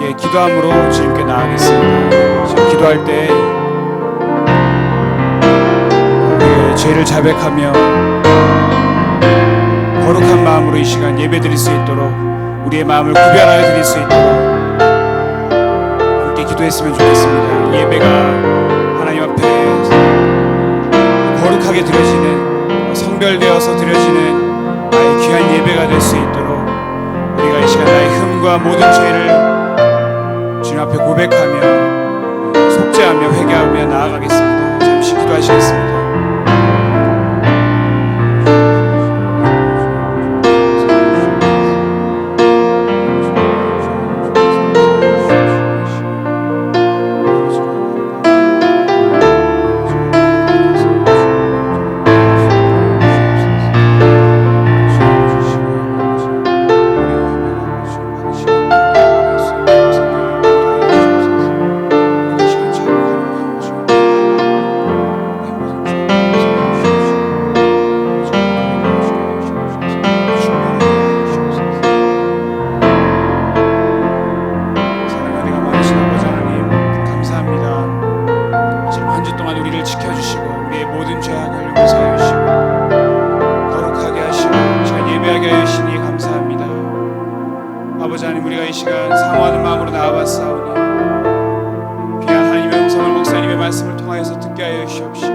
함께 기도함으로 주님께 나아가겠습니다. 지금 기도할 때 우리의 죄를 자백하며 거룩한 마음으로 이 시간 예배 드릴 수 있도록, 우리의 마음을 구별하여 드릴 수 있도록 함께 기도했으면 좋겠습니다. 이 예배가 하나님 앞에 거룩하게 드려지는, 성별되어서 드려지는 나의 귀한 예배가 될 수 있도록 우리가 이 시간 나의 흠과 모든 죄를 주님 앞에 고백하며 속죄하며 회개하며 나아가겠습니다. 잠시 기도하시겠습니다. 아버지 하나님, 우리가 이 시간 사모하는 마음으로 나아왔사오니 귀한 하나님의 음성을 목사님의 말씀을 통하여서 듣게 하여 주시옵시고,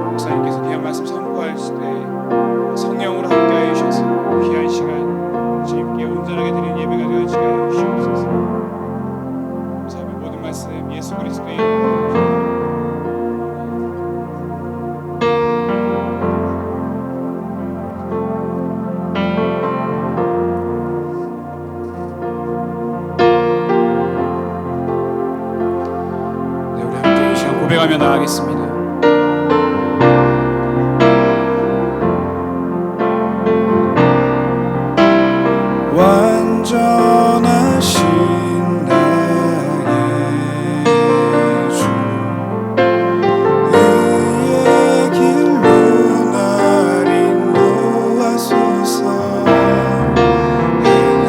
목사님께서 귀한 말씀 선포하실 때 성령으로 함께 하여 주셔서 귀한 시간 주님께 온전하게 드리는 예배가 되어지게 하여 주시옵소서. 감사하며 모든 말씀 예수 그리스도의 이름으로 고백하며 나아가겠습니다. 완전하신 나의 주, 의의 길로 날 인도하소서.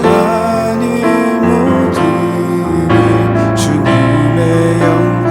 행한 일 모든 주님의 영광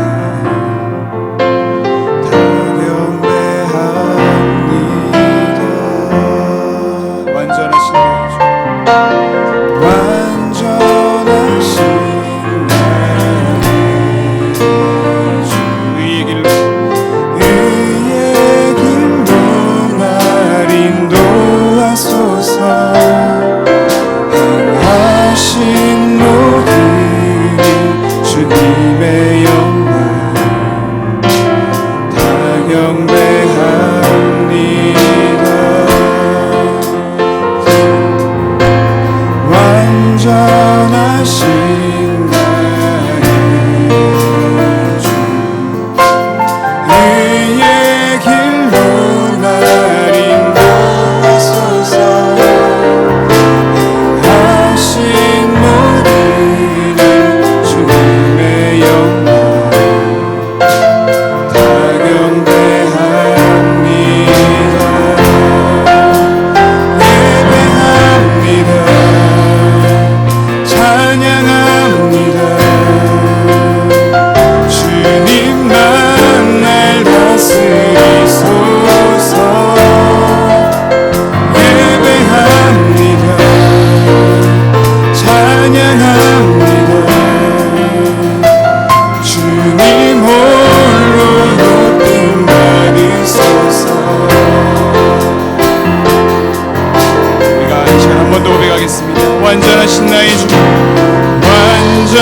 완전하신 나의 주,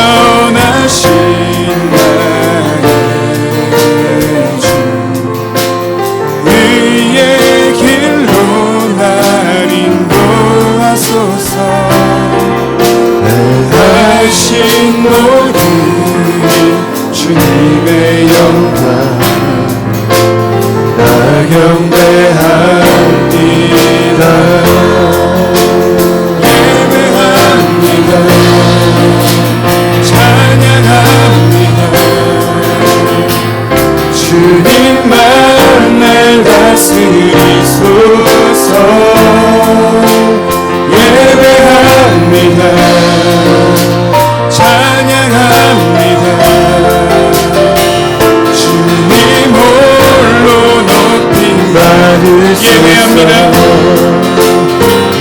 완전하신 나의 주, 의의 길로 날 인도하소서. 하신 모든 주님의 영광 다 경배합니다. 찬양합니다. 주님만 날 다스리소서. 예배합니다. 예배합니다.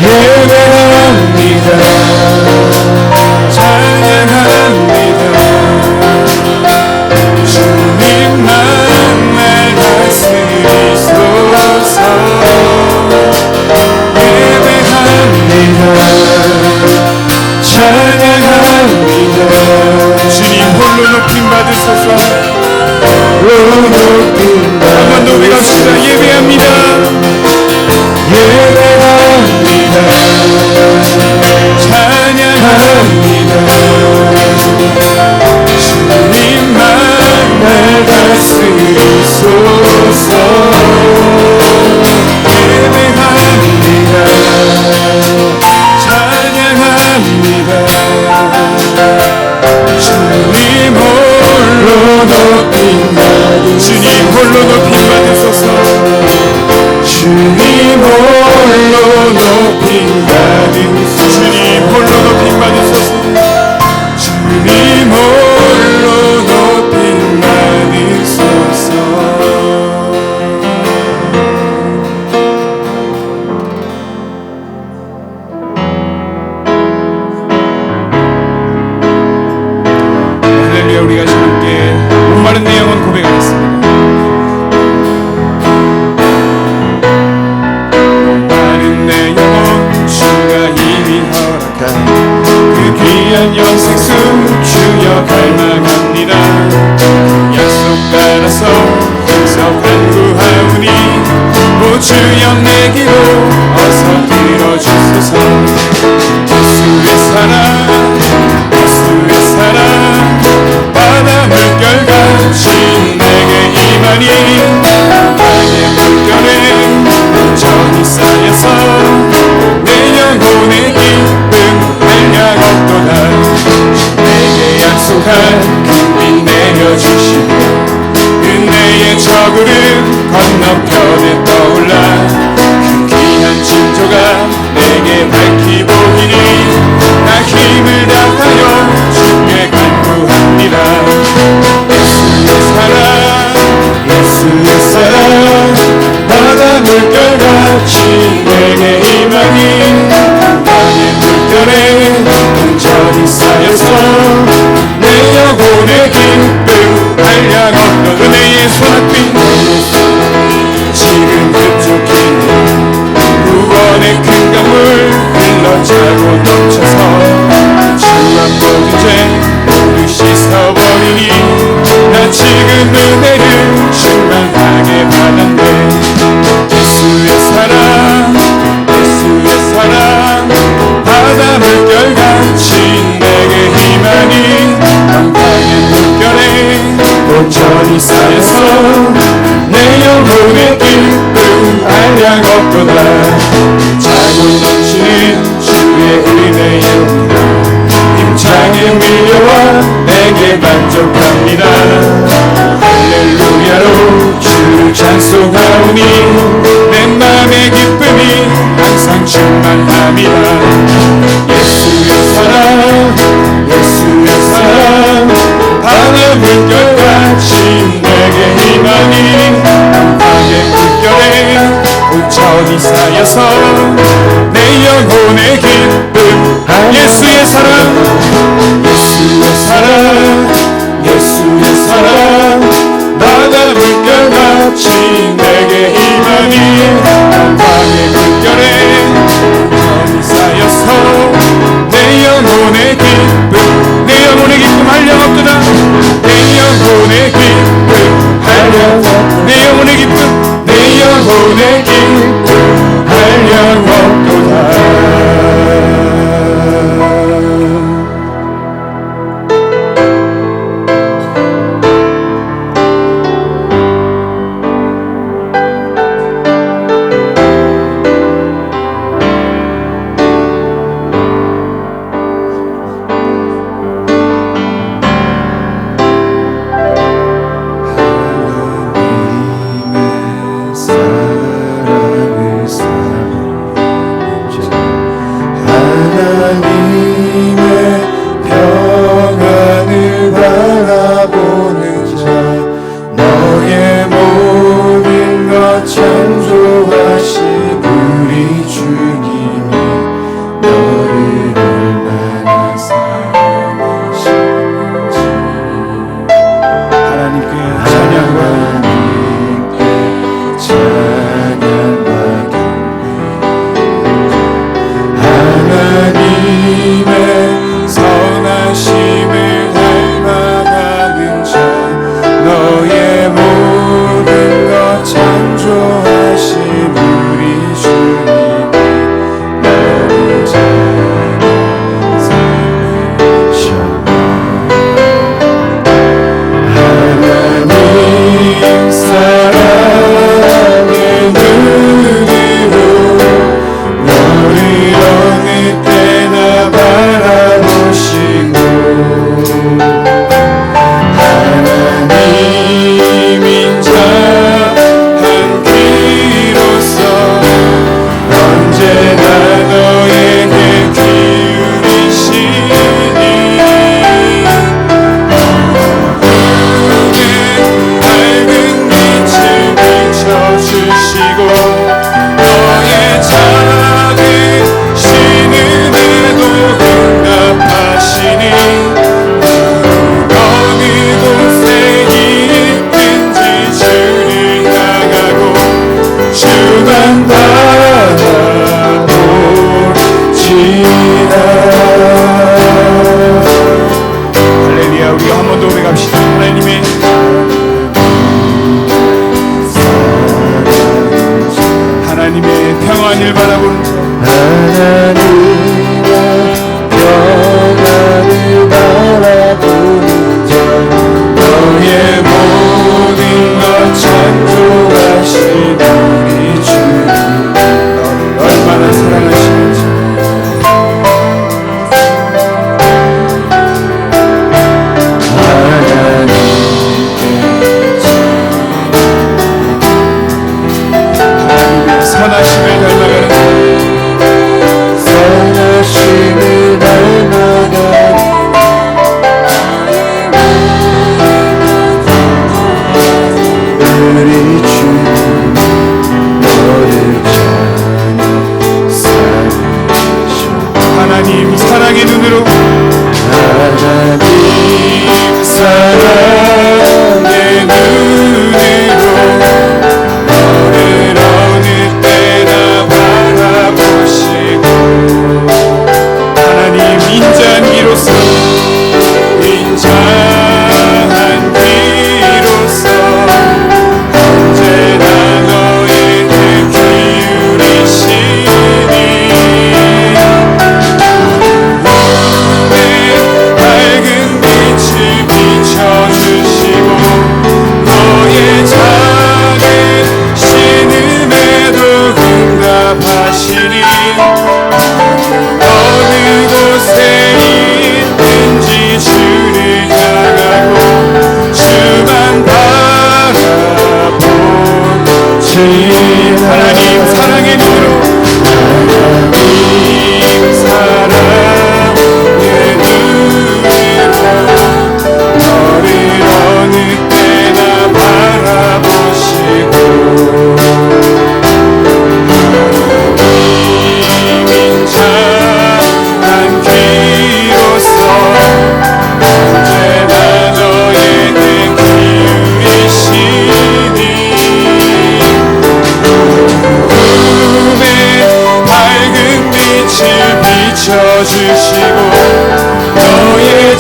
예배합니다. 찬양합니다. 주님만 날 다스리소서. 예배합니다. 찬양합니다. 주님 홀로 높임 받으소서. 한 번 더 우리 갑시다. 예배합니다. 예배합니다. 찬양합니다. 주님만 날 다스리소서. 예배합니다. 찬양합니다. 주님 홀로 높임 주님 홀로 높임 받으소서. 주님 홀로 높임 받으소서. 주님 홀로 높임 받으소서. 주님 홀로 높임 받으소서. 할렐루야. 우리가 지금 함께 목마른 내 영혼 고백하겠습니다. 목마른 내 영혼 주가 이미 허락한 그 귀한 영생수 주여 갈망합니다. 약속 따라서 약속한 구하오니 오 주여 내 기도 어서 들어주소서. 예수의 사랑 예수의 사랑 바다 물결같이 내게 임하니 나의 물결에 온전히 쌓여서 내 영혼의 기쁨 한량 없도다. 내게 약속한 그 빛 내려주시고 은혜의 저구름 건너편에 떠올라 그 귀한 징조가 내게 밝히 보이니 나 힘을 다하여 주께 간구합니다. 예수의 사랑 예수의 사랑 바다 물결같이 내게 임하니 나의 물결에 온전히 쌓여서 내 영혼의 기쁨 한량 없던 은혜의 소낙비 지금 흡족히 구원의 큰 강물 흘러차고 넘쳐서 주와 모든 죄 모두 씻어버리니 나 지금 은혜를 충만하게 받았네. 예수의 사랑 예수의 사랑 바다 물결같이 내게 임하니 강가의 물결에 온전히 쌓여서 내 영혼의 기쁨 한량 없도다. 차고 넘치는 주의 은혜에 힘차게 밀려와 내게 만족합니다. 할렐루야로 주를 찬송하오니 내 맘의 기쁨이 항상 충만합니다. 예수의 사랑 예수의 사랑 바다 물결같이 내게 임하니 강가의 물결에 온전히 쌓여서 내 영혼의 기쁨 예수의 사랑 예수의 사랑 예수의 사랑 바다 물결같이 내게 임하니 강가의 물결에 온전히 쌓여서 내 영혼의 기쁨 내 영혼의 기쁨 한량 없도다. 내 영혼의 기쁨 한량 내 영혼의 기쁨 내 영혼의 기쁨 한량 없도다.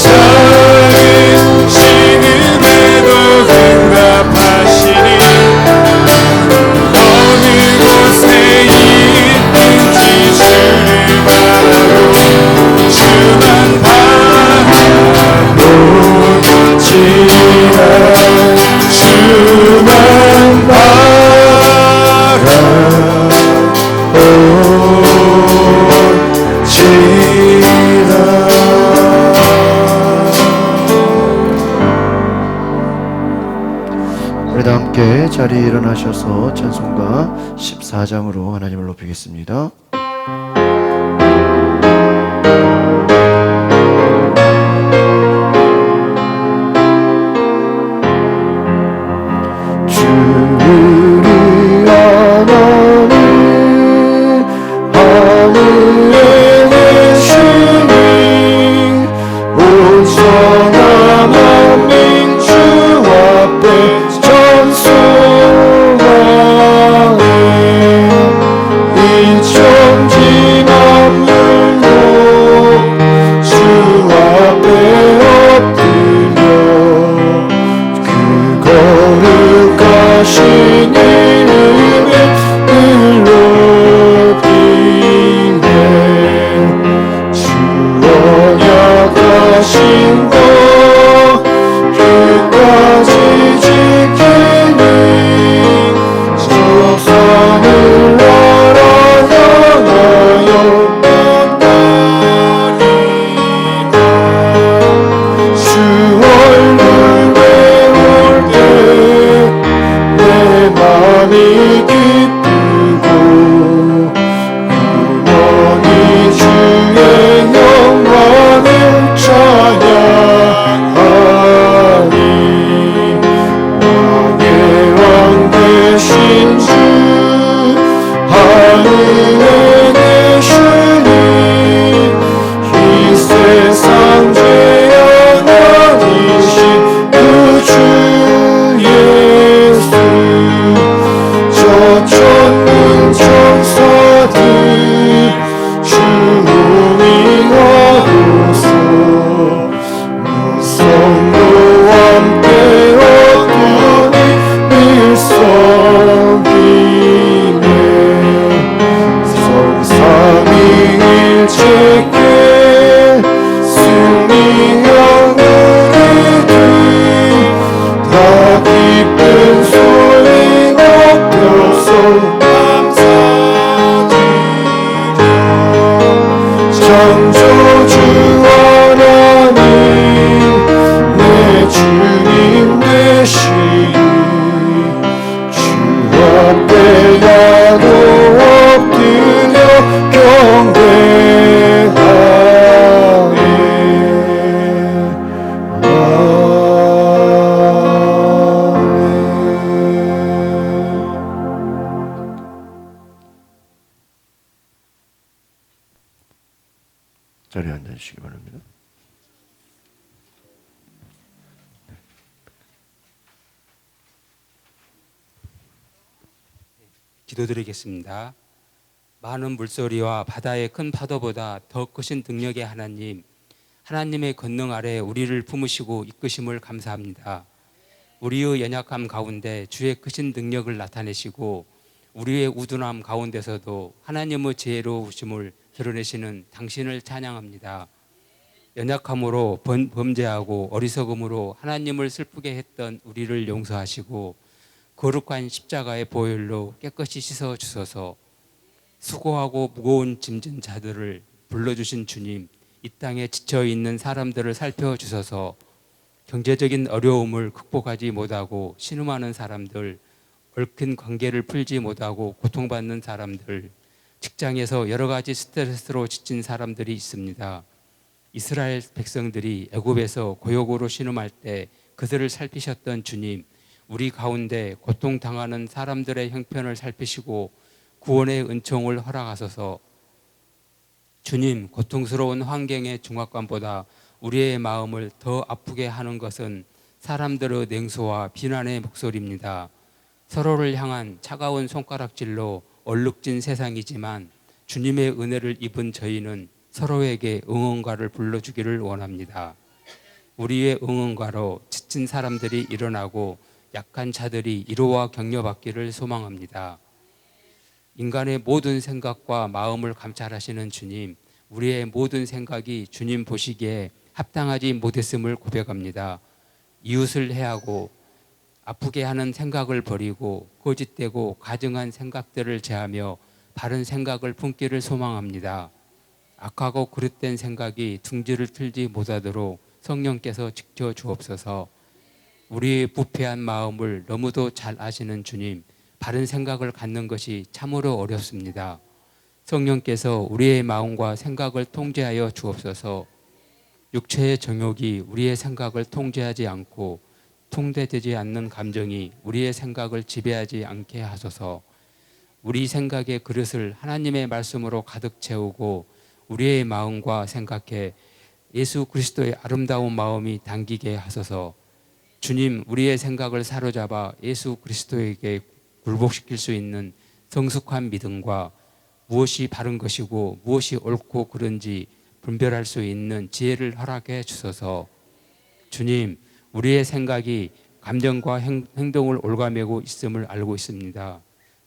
작은 신음에도 응답하시니 어느 곳에 있든지 주를 바라고 주만 바라보지만 주만 우리도 함께 자리에 일어나셔서 찬송가 14장으로 하나님을 높이겠습니다. 주의 하나님 하늘에 계시니 온전한 만민 주 앞에 전수하네 일천지 만물도 주 앞에 엎드려 그 거룩하신 이름을 높이네 주 언약하신 것 끝까지 지키니 저 산을 날아 향하여 떠나리라 주 얼굴 배울 때 내 맘이 기쁘고 영원히 주의 영광을 찬양하리 왕의 왕 되신 주 하늘에 계시니 이 세상 죄악 아니신 그 주 예수 저 천군 천사들 주님하고서 무성도 함께 어두니 일성이네 성삼위일체께 승리하는 이들 다 기쁜 소리 높여서 감사드려 창조주 하나님 내 주님 되시니 주 앞에 나도 엎드려 자리에 앉아주시기 바랍니다. 기도드리겠습니다. 많은 물소리와 바다의 큰 파도보다 더 크신 능력의 하나님, 하나님의 권능 아래 우리를 품으시고 이끄심을 감사합니다. 우리의 연약함 가운데 주의 크신 능력을 나타내시고 우리의 우둔함 가운데서도 하나님의 지혜로우심을 드러내시는 당신을 찬양합니다. 연약함으로 범죄하고 어리석음으로 하나님을 슬프게 했던 우리를 용서하시고 거룩한 십자가의 보혈로 깨끗이 씻어 주소서. 수고하고 무거운 짐진 자들을 불러주신 주님, 이 땅에 지쳐있는 사람들을 살펴주셔서 경제적인 어려움을 극복하지 못하고 신음하는 사람들, 얽힌 관계를 풀지 못하고 고통받는 사람들, 직장에서 여러 가지 스트레스로 지친 사람들이 있습니다. 이스라엘 백성들이 애굽에서 고역으로 신음할 때 그들을 살피셨던 주님, 우리 가운데 고통당하는 사람들의 형편을 살피시고 구원의 은총을 허락하소서. 주님, 고통스러운 환경의 중압감보다 우리의 마음을 더 아프게 하는 것은 사람들의 냉소와 비난의 목소리입니다. 서로를 향한 차가운 손가락질로 얼룩진 세상이지만 주님의 은혜를 입은 저희는 서로에게 응원가를 불러주기를 원합니다. 우리의 응원가로 지친 사람들이 일어나고 약한 자들이 위로와 격려받기를 소망합니다. 인간의 모든 생각과 마음을 감찰하시는 주님, 우리의 모든 생각이 주님 보시기에 합당하지 못했음을 고백합니다. 이웃을 해하고 아프게 하는 생각을 버리고 거짓되고 가증한 생각들을 제하며 바른 생각을 품기를 소망합니다. 악하고 그릇된 생각이 둥지를 틀지 못하도록 성령께서 지켜 주옵소서. 우리의 부패한 마음을 너무도 잘 아시는 주님, 바른 생각을 갖는 것이 참으로 어렵습니다. 성령께서 우리의 마음과 생각을 통제하여 주옵소서. 육체의 정욕이 우리의 생각을 통제하지 않고 통제되지 않는 감정이 우리의 생각을 지배하지 않게 하소서. 우리 생각의 그릇을 하나님의 말씀으로 가득 채우고 우리의 마음과 생각에 예수 그리스도의 아름다운 마음이 담기게 하소서. 주님, 우리의 생각을 사로잡아 예수 그리스도에게 굴복시킬 수 있는 성숙한 믿음과 무엇이 바른 것이고 무엇이 옳고 그른지 분별할 수 있는 지혜를 허락해 주소서. 주님, 우리의 생각이 감정과 행동을 올가매고 있음을 알고 있습니다.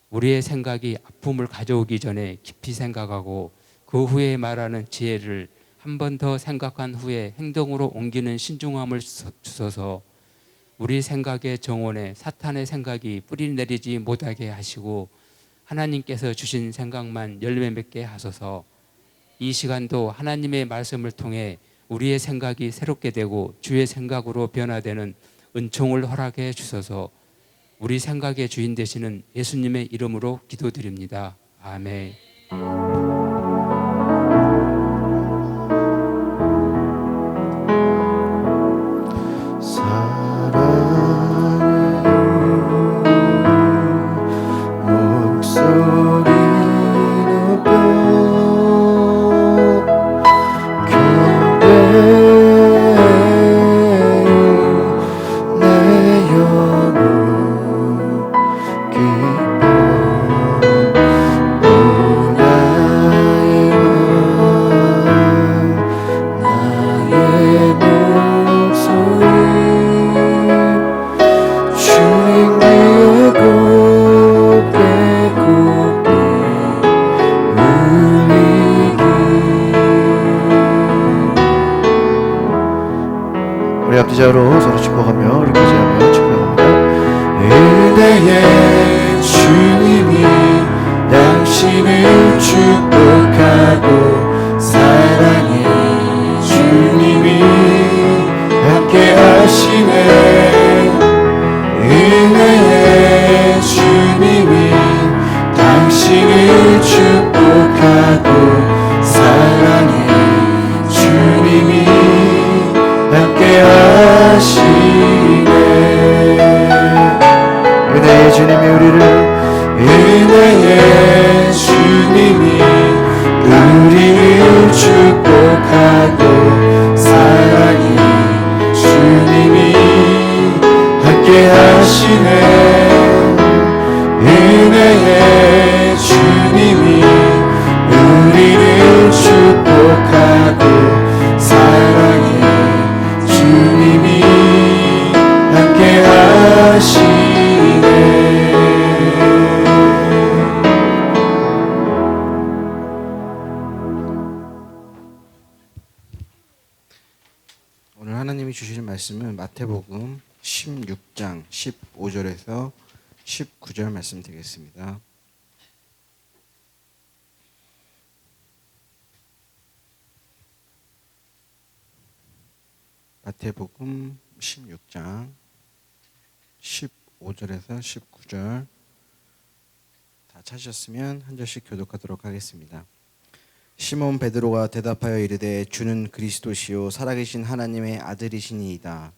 우리의 생각이 아픔을 가져오기 전에 깊이 생각하고 그 후에 말하는 지혜를 한 번 더 생각한 후에 행동으로 옮기는 신중함을 주소서. 우리 생각의 정원에 사탄의 생각이 뿌리 내리지 못하게 하시고 하나님께서 주신 생각만 열매 맺게 하소서. 이 시간도 하나님의 말씀을 통해 우리의 생각이 새롭게 되고 주의 생각으로 변화되는 은총을 허락해 주소서. 우리 생각의 주인 되시는 예수님의 이름으로 기도드립니다. 아멘. 목소리 높여 경배하여 내 영혼 기뻐 오 나의 왕 나의 목소리 주님 귀에 곱게 우리 앞뒤자로 서로 축복하며 우리 교제하며 축복합니다. 은혜의 주님이 당신을 축복하고 사랑의 주님이 함께 하시네. 은혜의 주님이 당신을 축복하고 사랑의 주님이 함께 하시네. 은혜의 주님이 은혜의 주님이 우리를 축복하고 사랑의 주님이 함께 하시네. 은혜의 주님이 우리를 축복하고 사랑의 주님이 함께 하시네. 오늘 하나님이 주시는 말씀은 마태복음 16장 15절에서 19절 말씀 드리겠습니다. 마태복음 16장 15절에서 19절 다 찾으셨으면 한 절씩 교독하도록 하겠습니다. 시몬 베드로가 대답하여 이르되 주는 그리스도시요 살아계신 하나님의 아들이시니이다.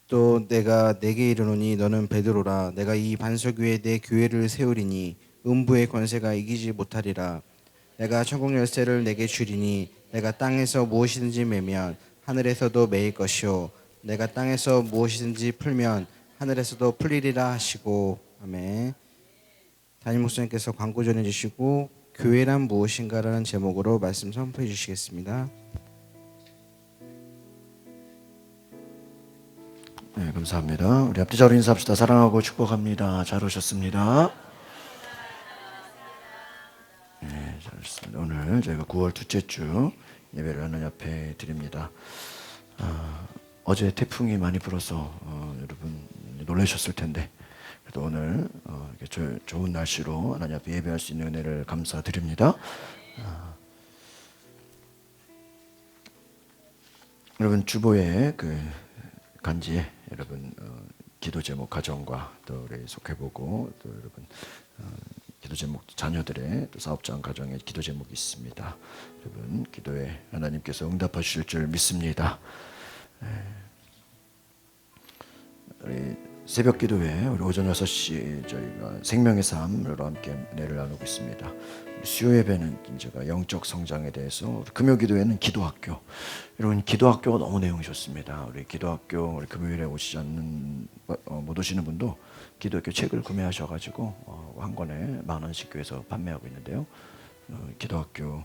또 내가 내게 이르노니 너는 베드로라. 내가 이 반석 위에 내 교회를 세우리니 음부의 권세가 이기지 못하리라. 내가 천국 열쇠를 내게 주리니 내가 땅에서 무엇이든지 매면 하늘에서도 매일 것이요 내가 땅에서 무엇이든지 풀면 하늘에서도 풀리리라 하시고. 아멘. 담임 목사님께서 광고 전해 주시고 교회란 무엇인가라는 제목으로 말씀 선포해 주시겠습니다. 네, 감사합니다. 우리 앞뒤자로 인사합시다. 사랑하고 축복합니다. 잘 오셨습니다. 네, 잘 오셨습니다. 오늘 저희가 9월 둘째 주 예배를 하나님 앞에 드립니다. 어제 태풍이 많이 불어서 여러분 놀라셨을 텐데 그래도 오늘 이렇게 좋은 날씨로 하나님 앞에 예배할 수 있는 은혜를 감사드립니다. 여러분 주보에 그 간지에 여러분 기도 제목 가정과 또 우리 속해보고 또 여러분 기도 제목 자녀들의 또 사업장 가정의 기도 제목이 있습니다. 여러분 기도에 하나님께서 응답하실 줄 믿습니다. 우리 새벽 기도회 우리 오전 6시 저희가 생명의 삶으로 함께 은혜를 나누고 있습니다. 수요 예배는 제가 영적 성장에 대해서 우리 금요 기도회는 기도학교. 여러분 기도학교가 너무 내용이 좋습니다. 우리 기도학교 우리 금요일에 오시지 않는 못 오시는 분도 기도학교 책을 구매하셔가지고 한 권에 10,000원씩 교회에서 판매하고 있는데요. 기도학교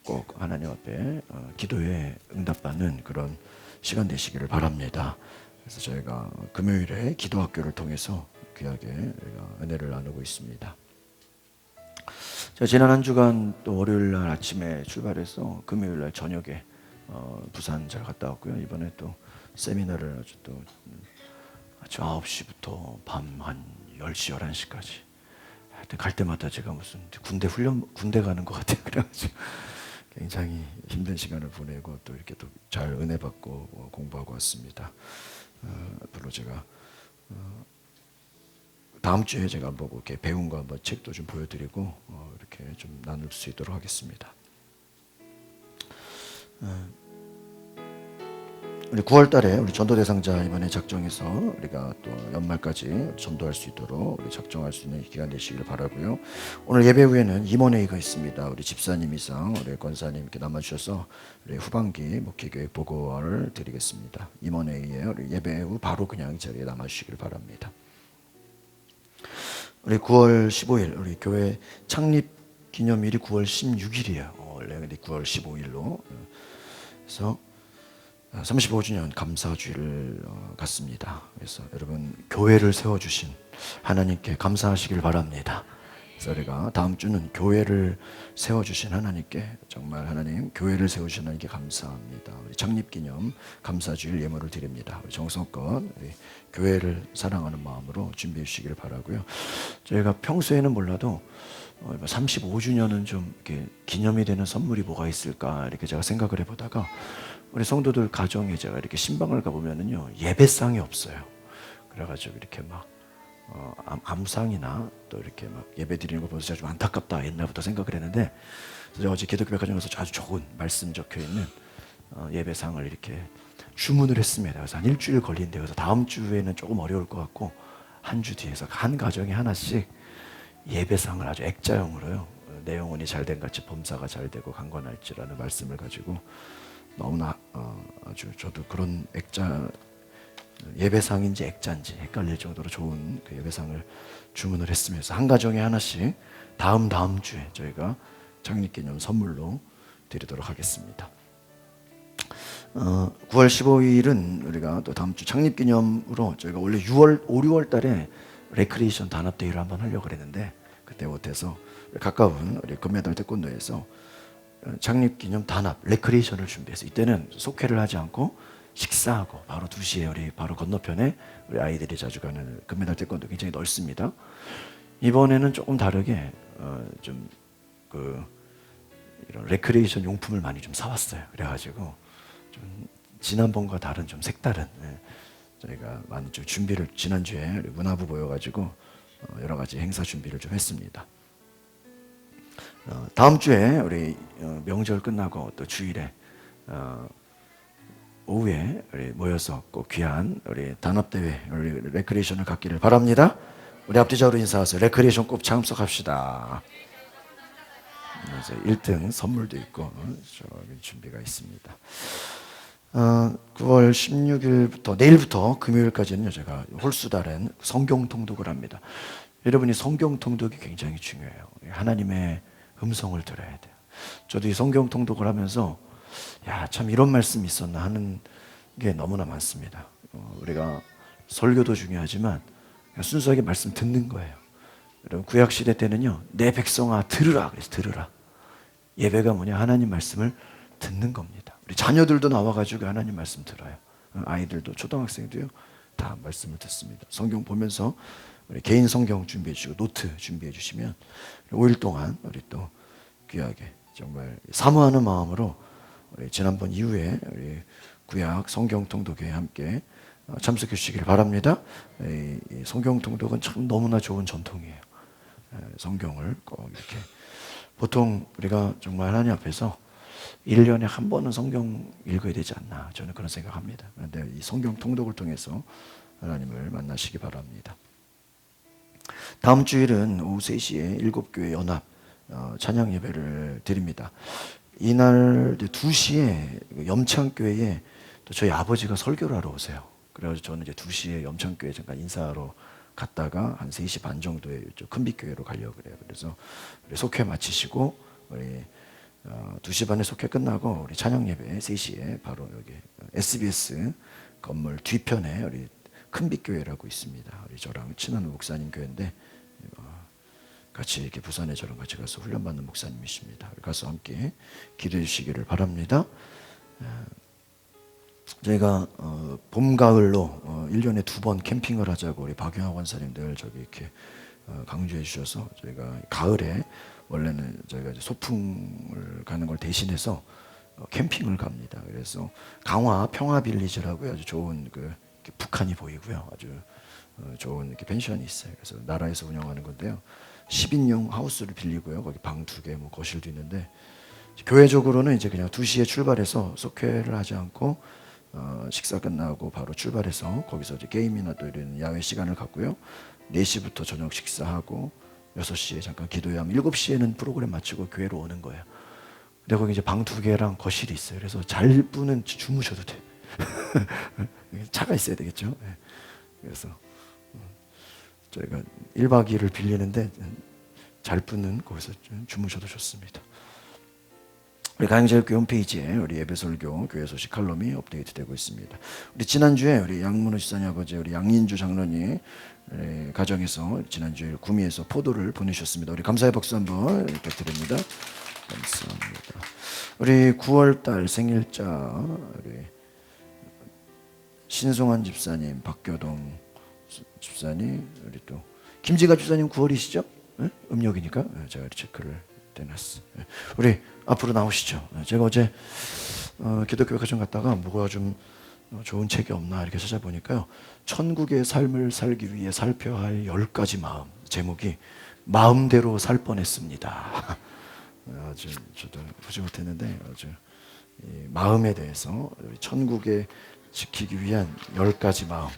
꼭 하나님 앞에 기도에 응답받는 그런 시간 되시기를 바랍니다. 그래서 저희가 금요일에 기도학교를 통해서 귀하게 우리가 은혜를 나누고 있습니다. 제가 지난 한 주간 또 월요일 날 아침에 출발해서 금요일 날 저녁에 부산 잘 갔다 왔고요. 이번에 또 세미나를 아주 또 아침 9시부터 밤 한 10시, 11시까지 갈 때마다 제가 무슨 군대 가는 것 같아요. 그래가지고 굉장히 힘든 시간을 보내고 또 이렇게 또 잘 은혜 받고 공부하고 왔습니다. 앞으로 제가 다음 주에 제가 한번 이렇게 배운 거 한번 책도 좀 보여드리고 이렇게 좀 나눌 수 있도록 하겠습니다. 우리 9월달에 우리 전도 대상자 이번에 작정해서 우리가 또 연말까지 전도할 수 있도록 우리 작정할 수 있는 기간 되시기를 바라고요. 오늘 예배 후에는 임원회의가 있습니다. 우리 집사님 이상 우리 권사님 이렇게 남아주셔서 우리 후반기 목회교육 보고를 드리겠습니다. 임원회의에 우리 예배 후 바로 그냥 자리에 남아주시기를 바랍니다. 우리 9월 15일 우리 교회 창립 기념일이 9월 16일이에요. 원래 근데 9월 15일로 그래서 35주년 감사주일을 갖습니다. 그래서 여러분 교회를 세워주신 하나님께 감사하시길 바랍니다. 그래서 우리가 다음 주는 교회를 세워주신 하나님께 정말 하나님 교회를 세우신 하나님께 감사합니다. 우리 창립기념 감사주일 예물을 드립니다. 우리 정성껏 우리 교회를 사랑하는 마음으로 준비해 주시기를 바라고요. 저희가 평소에는 몰라도 35주년은 좀 이렇게 기념이 되는 선물이 뭐가 있을까 이렇게 제가 생각을 해보다가 우리 성도들 가정에 제가 이렇게 신방을 가보면은요 예배상이 없어요. 그래가지고 이렇게 막 암상이나 또 이렇게 막 예배 드리는 거 보면서 제가 좀 안타깝다 옛날부터 생각을 했는데 제가 어제 기독교 백화점 가서 아주 좋은 말씀 적혀 있는 예배상을 이렇게 주문을 했습니다. 그래서 한 일주일 걸린대요. 그래서 다음 주에는 조금 어려울 것 같고 한 주 뒤에서 한 가정에 하나씩 예배상을 아주 액자형으로요. 내 영혼이 잘된 같이 범사가 잘되고 강건할지라는 말씀을 가지고 너무나 아주 저도 그런 액자 예배상인지 액자인지 헷갈릴 정도로 좋은 그 예배상을 주문을 했으면서 한 가정에 하나씩 다음 주에 저희가 창립기념 선물로 드리도록 하겠습니다. 9월 15일은 우리가 또 다음 주 창립기념으로 저희가 원래 6월 달에 레크리에이션 단합대회를 한번 하려고 그랬는데 그때 못해서 가까운 우리 금메달 태권도에서 창립기념 단합 레크리에이션을 준비해서 이때는 속회를 하지 않고 식사하고 바로 2시에 우리 바로 건너편에 우리 아이들이 자주 가는 금메달 태권도 굉장히 넓습니다. 이번에는 조금 다르게 좀 그 이런 레크리에이션 용품을 많이 좀 사왔어요. 그래가지고 좀 지난번과 다른 좀 색다른 저희가 많이 좀 준비를 지난주에 우리 문화부 모여가지고 여러 가지 행사 준비를 좀 했습니다. 다음 주에 우리 명절 끝나고 또 주일에 오후에 우리 모여서 꼭 귀한 우리 단합대회 우리 레크리에이션을 갖기를 바랍니다. 우리 앞뒤자로 인사하세요. 레크리에이션 꼭 참석합시다. 그래서 1등 선물도 있고 준비가 있습니다. 9월 16일부터 내일부터 금요일까지는요 제가 홀수달엔 성경 통독을 합니다. 여러분이 성경 통독이 굉장히 중요해요. 하나님의 음성을 들어야 돼요. 저도 이 성경 통독을 하면서 야, 참 이런 말씀이 있었나 하는 게 너무나 많습니다. 우리가 설교도 중요하지만 순수하게 말씀 듣는 거예요. 여러분 구약 시대 때는요 내 백성아 들으라 그래서 들으라. 예배가 뭐냐 하나님 말씀을 듣는 겁니다. 우리 자녀들도 나와가지고 하나님 말씀 들어요. 아이들도 초등학생도요 다 말씀을 듣습니다. 성경 보면서 우리 개인 성경 준비해 주시고 노트 준비해 주시면 5일 동안 우리 또 귀하게 정말 사모하는 마음으로 우리 지난번 이후에 우리 구약 성경 통독에 함께 참석해 주시길 바랍니다. 이 성경 통독은 참 너무나 좋은 전통이에요. 성경을 꼭 이렇게 보통 우리가 정말 하나님 앞에서 1년에 한 번은 성경 읽어야 되지 않나 저는 그런 생각합니다. 그런데 이 성경 통독을 통해서 하나님을 만나시기 바랍니다. 다음 주일은 오후 3시에 7교회 연합 찬양 예배를 드립니다. 이날 2시에 염창교회에 또 저희 아버지가 설교를 하러 오세요. 그래서 저는 이제 2시에 염창교회 잠깐 인사하러 갔다가 한 3시 반 정도에 큰빛교회로 가려고 그래요. 그래서 우리 속회 마치시고 우리 2시 반에 속회 끝나고 우리 찬양 예배 3시에 바로 여기 SBS 건물 뒤편에 우리 큰빛교회라고 있습니다. 우리 저랑 친한 목사님 교회인데 같이 이렇게 부산에 저랑 같이 가서 훈련받는 목사님이십니다. 가서 함께 기도해 주시기를 바랍니다. 저희가 봄, 가을로 1년에 2번 캠핑을 하자고 우리 박영학 원사님들 저기 이렇게 강조해 주셔서 저희가 가을에 원래는 저희가 이제 소풍을 가는 걸 대신해서 캠핑을 갑니다. 그래서 강화 평화빌리지라고 아주 좋은 그 북한이 보이고요. 아주 좋은 이렇게 펜션이 있어요. 그래서 나라에서 운영하는 건데요. 10인용 하우스를 빌리고요. 거기 방 2개, 뭐 거실도 있는데 교회적으로는 이제 그냥 2시에 출발해서 속회를 하지 않고 식사 끝나고 바로 출발해서 거기서 이제 게임이나 또 이런 야외 시간을 갖고요. 4시부터 저녁 식사하고 6시에 잠깐 기도회 하면 7시에는 프로그램 마치고 교회로 오는 거예요. 근데 거기 이제 방 2개랑 거실이 있어요. 그래서 잘 분은 주무셔도 돼. 차가 있어야 되겠죠. 그래서 저희가 1박 2일을 빌리는데 잘 분은 거기서 주무셔도 좋습니다. 우리 가양제일교회 홈페이지에 우리 예배설교 교회 소식 칼럼이 업데이트되고 있습니다. 우리 지난주에 우리 양문호 지사님 아버지 우리 양인주 장로님 가정에서 지난주에 구미에서 포도를 보내셨습니다. 우리 감사의 박수 한번 부탁드립니다. 감사합니다. 우리 9월달 생일자 우리 신송환 집사님, 박교동 집사님, 우리 또 김지갑 집사님 9월이시죠? 네? 음력이니까 제가 체크를 해놨어. 우리 앞으로 나오시죠. 제가 어제 기독교 백화점 갔다가 뭐가 좀 좋은 책이 없나 이렇게 찾아보니까요. 천국의 삶을 살기 위해 살펴야 할 10가지 마음. 제목이 마음대로 살 뻔했습니다. 아주 저도 보지 못했는데 아주 이 마음에 대해서 우리 천국에 지키기 위한 10가지 마음.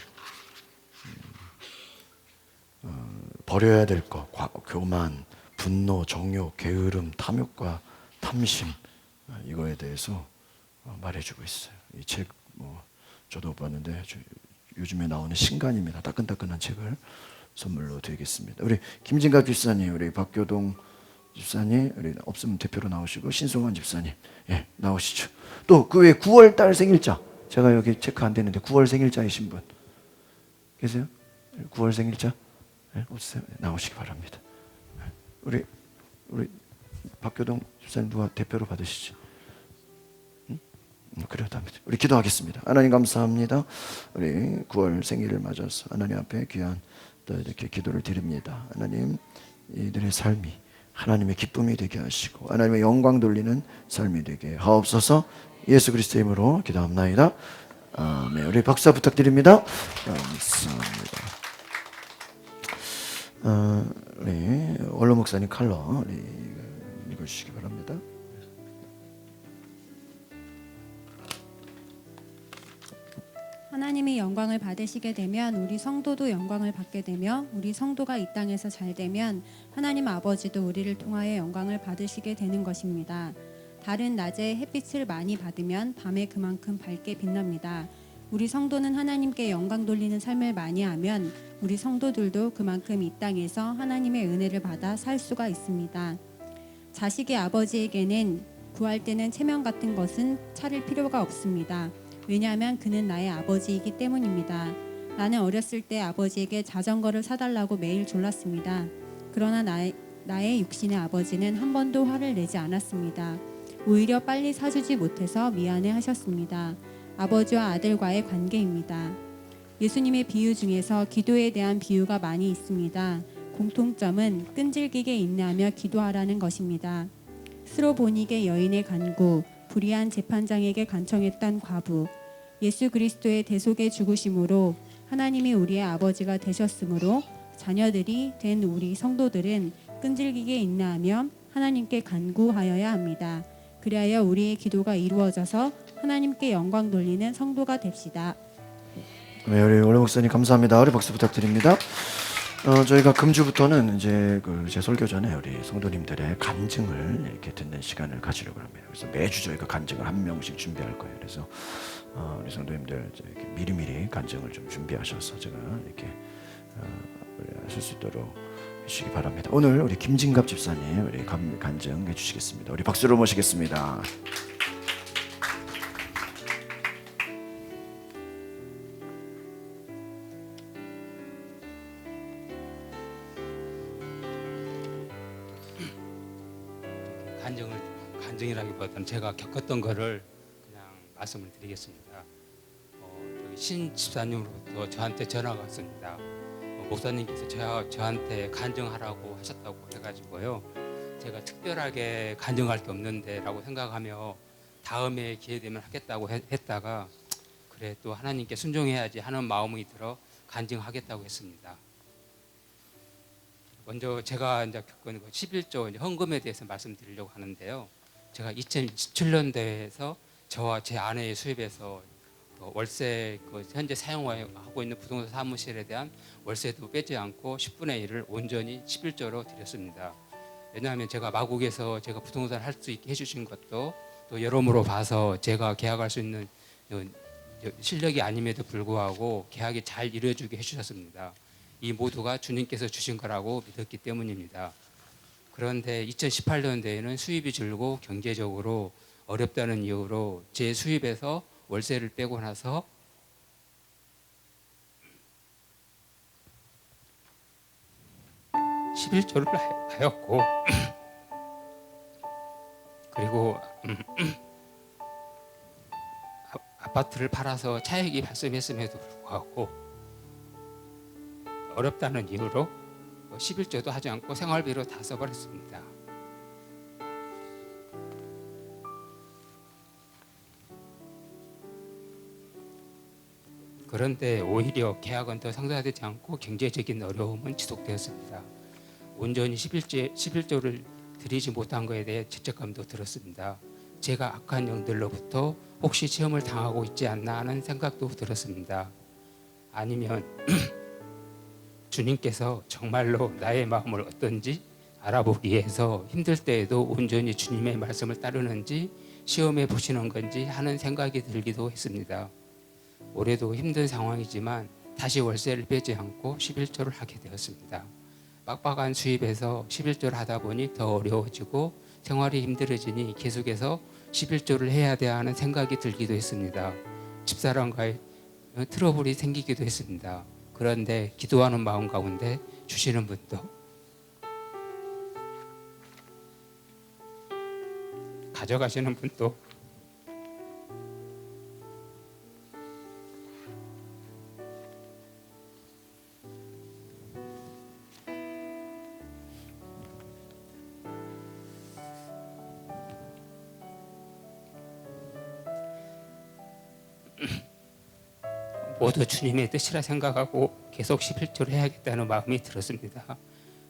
버려야 될 것, 교만, 분노, 정욕, 게으름, 탐욕과 탐심 이거에 대해서 말해주고 있어요. 이 책 뭐 저도 못 봤는데 요즘에 나오는 신간입니다. 따끈따끈한 책을 선물로 드리겠습니다. 우리 김진갑 집사님, 우리 박교동 집사님, 우리 없으면 대표로 나오시고 신송환 집사님, 예 나오시죠. 또 그 외에 9월 달 생일자 제가 여기 체크 안 되는데 9월 생일자이신 분 계세요? 9월 생일자 네, 없으세요? 나오시기 바랍니다. 우리 박교동 집사님 누가 대표로 받으시죠? 응? 그래도 합니다. 우리 기도하겠습니다. 하나님 감사합니다. 우리 9월 생일을 맞아서 하나님 앞에 귀한 또 이렇게 기도를 드립니다. 하나님 이들의 삶이 하나님의 기쁨이 되게 하시고 하나님의 영광 돌리는 삶이 되게 하옵소서. 예수 그리스도의 이름으로 기도합나이다. 네, 우리 박수 부탁드립니다. 감사합니다. 우리 원로 목사님 칼럼 읽어주시기 바랍니다. 하나님이 영광을 받으시게 되면 우리 성도도 영광을 받게 되며 우리 성도가 이 땅에서 잘 되면 하나님 아버지도 우리를 통하여 영광을 받으시게 되는 것입니다. 달은 낮에 햇빛을 많이 받으면 밤에 그만큼 밝게 빛납니다. 우리 성도는 하나님께 영광 돌리는 삶을 많이 하면 우리 성도들도 그만큼 이 땅에서 하나님의 은혜를 받아 살 수가 있습니다. 자식의 아버지에게는 구할 때는 체면 같은 것은 차릴 필요가 없습니다. 왜냐하면 그는 나의 아버지이기 때문입니다. 나는 어렸을 때 아버지에게 자전거를 사달라고 매일 졸랐습니다. 그러나 나의 육신의 아버지는 한 번도 화를 내지 않았습니다. 오히려 빨리 사주지 못해서 미안해 하셨습니다. 아버지와 아들과의 관계입니다. 예수님의 비유 중에서 기도에 대한 비유가 많이 있습니다. 공통점은 끈질기게 인내하며 기도하라는 것입니다. 스로보닉의 여인의 간구, 불의한 재판장에게 간청했던 과부, 예수 그리스도의 대속의 죽으심으로 하나님이 우리의 아버지가 되셨으므로 자녀들이 된 우리 성도들은 끈질기게 인내하며 하나님께 간구하여야 합니다. 그리하여 우리의 기도가 이루어져서 하나님께 영광 돌리는 성도가 됩시다. 네, 우리 오래 목사님 감사합니다. 우리 박수 부탁드립니다. 저희가 금주부터는 이제 제 설교 전에 우리 성도님들의 간증을 이렇게 듣는 시간을 가지려고 합니다. 그래서 매주 저희가 간증을 한 명씩 준비할 거예요. 그래서 우리 성도님들 이렇게 미리미리 간증을 좀 준비하셔서 제가 이렇게 하실 수 있도록 해주시기 바랍니다. 오늘 우리 김진갑 집사님 우리 간증해 주시겠습니다. 우리 박수로 모시겠습니다. 간증이라기보다는 제가 겪었던 거를 그냥 말씀을 드리겠습니다. 저기 신 집사님으로부터 저한테 전화가 왔습니다. 목사님께서 저한테 간증하라고 하셨다고 해가지고요. 제가 특별하게 간증할 게 없는데라고 생각하며 다음에 기회 되면 하겠다고 했다가 그래 또 하나님께 순종해야지 하는 마음이 들어 간증하겠다고 했습니다. 먼저 제가 이제 겪은 11조 헌금에 대해서 말씀드리려고 하는데요. 제가 2017년도에서 저와 제 아내의 수입에서 월세 현재 사용하고 있는 부동산 사무실에 대한 월세도 빼지 않고 10분의 1을 온전히 11조로 드렸습니다. 왜냐하면 제가 마국에서 제가 부동산 할 수 있게 해주신 것도 또 여러모로 봐서 제가 계약할 수 있는 실력이 아님에도 불구하고 계약이 잘 이루어지게 해주셨습니다. 이 모두가 주님께서 주신 거라고 믿었기 때문입니다. 그런데 2018년도에는 수입이 줄고 경제적으로 어렵다는 이유로 제 수입에서 월세를 빼고 나서 (11조를) 하였고 그리고 아파트를 팔아서 차익이 발생했음에도 불구하고 어렵다는 이유로 11조도 하지 않고 생활비로 다 써버렸습니다. 그런데 오히려 계약은 더 성사되지 않고 경제적인 어려움은 지속되었습니다. 온전히 11조를 드리지 못한 것에 대해 죄책감도 들었습니다. 제가 악한 영들로부터 혹시 시험을 당하고 있지 않나 하는 생각도 들었습니다. 아니면 주님께서 정말로 나의 마음을 어떤지 알아보기 위해서 힘들 때에도 온전히 주님의 말씀을 따르는지 시험해 보시는 건지 하는 생각이 들기도 했습니다. 올해도 힘든 상황이지만 다시 월세를 빼지 않고 11조를 하게 되었습니다. 빡빡한 수입에서 11조를 하다 보니 더 어려워지고 생활이 힘들어지니 계속해서 11조를 해야 돼야 하는 생각이 들기도 했습니다. 집사람과의 트러블이 생기기도 했습니다. 그런데 기도하는 마음 가운데 주시는 분도 가져가시는 분도 모두 주님의 뜻이라 생각하고 계속 11조를 해야겠다는 마음이 들었습니다.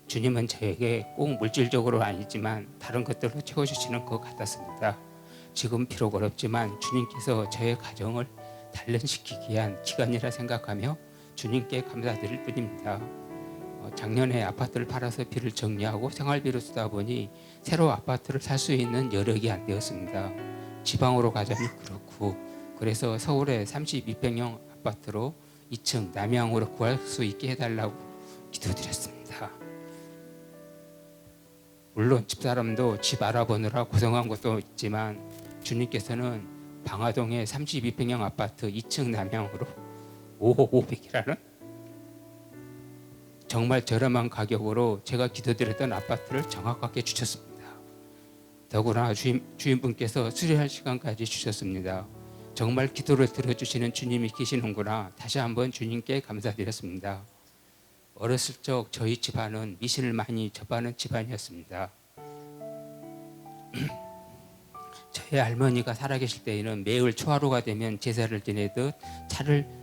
주님은 저에게 꼭 물질적으로 아니지만 다른 것들로 채워주시는 것 같았습니다. 지금 비록 어렵지만 주님께서 저의 가정을 단련시키기 위한 기간이라 생각하며 주님께 감사드릴 뿐입니다. 작년에 아파트를 팔아서 빚을 정리하고 생활비로 쓰다 보니 새로 아파트를 살 수 있는 여력이 안 되었습니다. 지방으로 가자니 그렇고, 그래서 서울에 32평형 아파트로 2층 남양으로 구할 수 있게 해달라고 기도드렸습니다. 물론 집사람도 집 알아보느라 고생한 것도 있지만 주님께서는 방화동의 32평형 아파트 2층 남양으로 5억 5백이라는 정말 저렴한 가격으로 제가 기도드렸던 아파트를 정확하게 주셨습니다. 더구나 주인분께서 수리할 시간까지 주셨습니다. 정말 기도를 들어주시는 주님이 계시는구나. 다시 한번 주님께 감사드렸습니다. 어렸을 적 저희 집안은 미신을 많이 접하는 집안이었습니다. 저희 할머니가 살아계실 때에는 매일 초하루가 되면 제사를 지내듯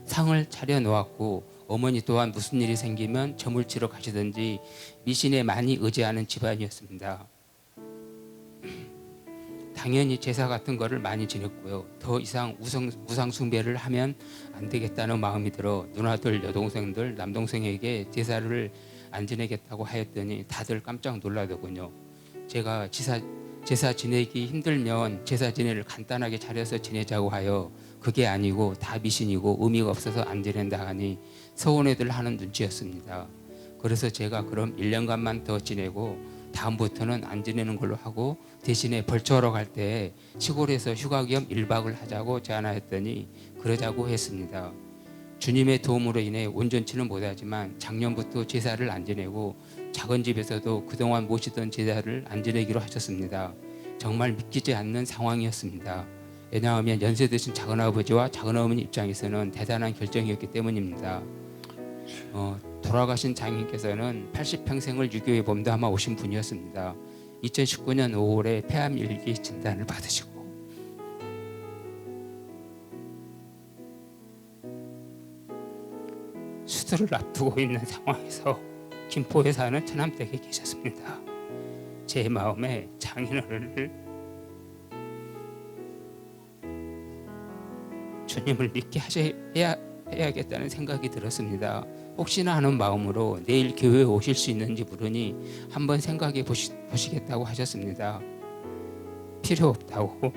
상을 차려 놓았고, 어머니 또한 무슨 일이 생기면 점을 치러 가시든지 미신에 많이 의지하는 집안이었습니다. 당연히 제사 같은 거를 많이 지냈고요. 더 이상 우상 숭배를 하면 안 되겠다는 마음이 들어 누나들, 여동생들, 남동생에게 제사를 안 지내겠다고 하였더니 다들 깜짝 놀라더군요. 제가 제사 지내기 힘들면 제사 지내를 간단하게 차려서 지내자고 하여 그게 아니고 다 미신이고 의미가 없어서 안 지낸다 하니 서운해들 하는 눈치였습니다. 그래서 제가 그럼 1년간만 더 지내고 다음부터는 안 지내는 걸로 하고 대신에 벌초하러 갈 때 시골에서 휴가 겸 1박을 하자고 제안하였더니 그러자고 했습니다. 주님의 도움으로 인해 온전치는 못하지만 작년부터 제사를 안 지내고 작은 집에서도 그동안 모시던 제사를 안 지내기로 하셨습니다. 정말 믿기지 않는 상황이었습니다. 왜냐하면 연세 드신 작은아버지와 작은어머니 입장에서는 대단한 결정이었기 때문입니다. 돌아가신 장인께서는 80평생을 유교에 몸담아 오신 분이었습니다. 2019년 5월에 폐암 1기 진단을 받으시고 수술을 앞두고 있는 상황에서 김포에 사는 처남댁에 계셨습니다. 제 마음에 장인어른을 주님을 믿게 해야겠다는 생각이 들었습니다. 혹시나 하는 마음으로 내일 교회에 오실 수 있는지 물으니 한번 생각해 보시겠다고 하셨습니다. 필요 없다고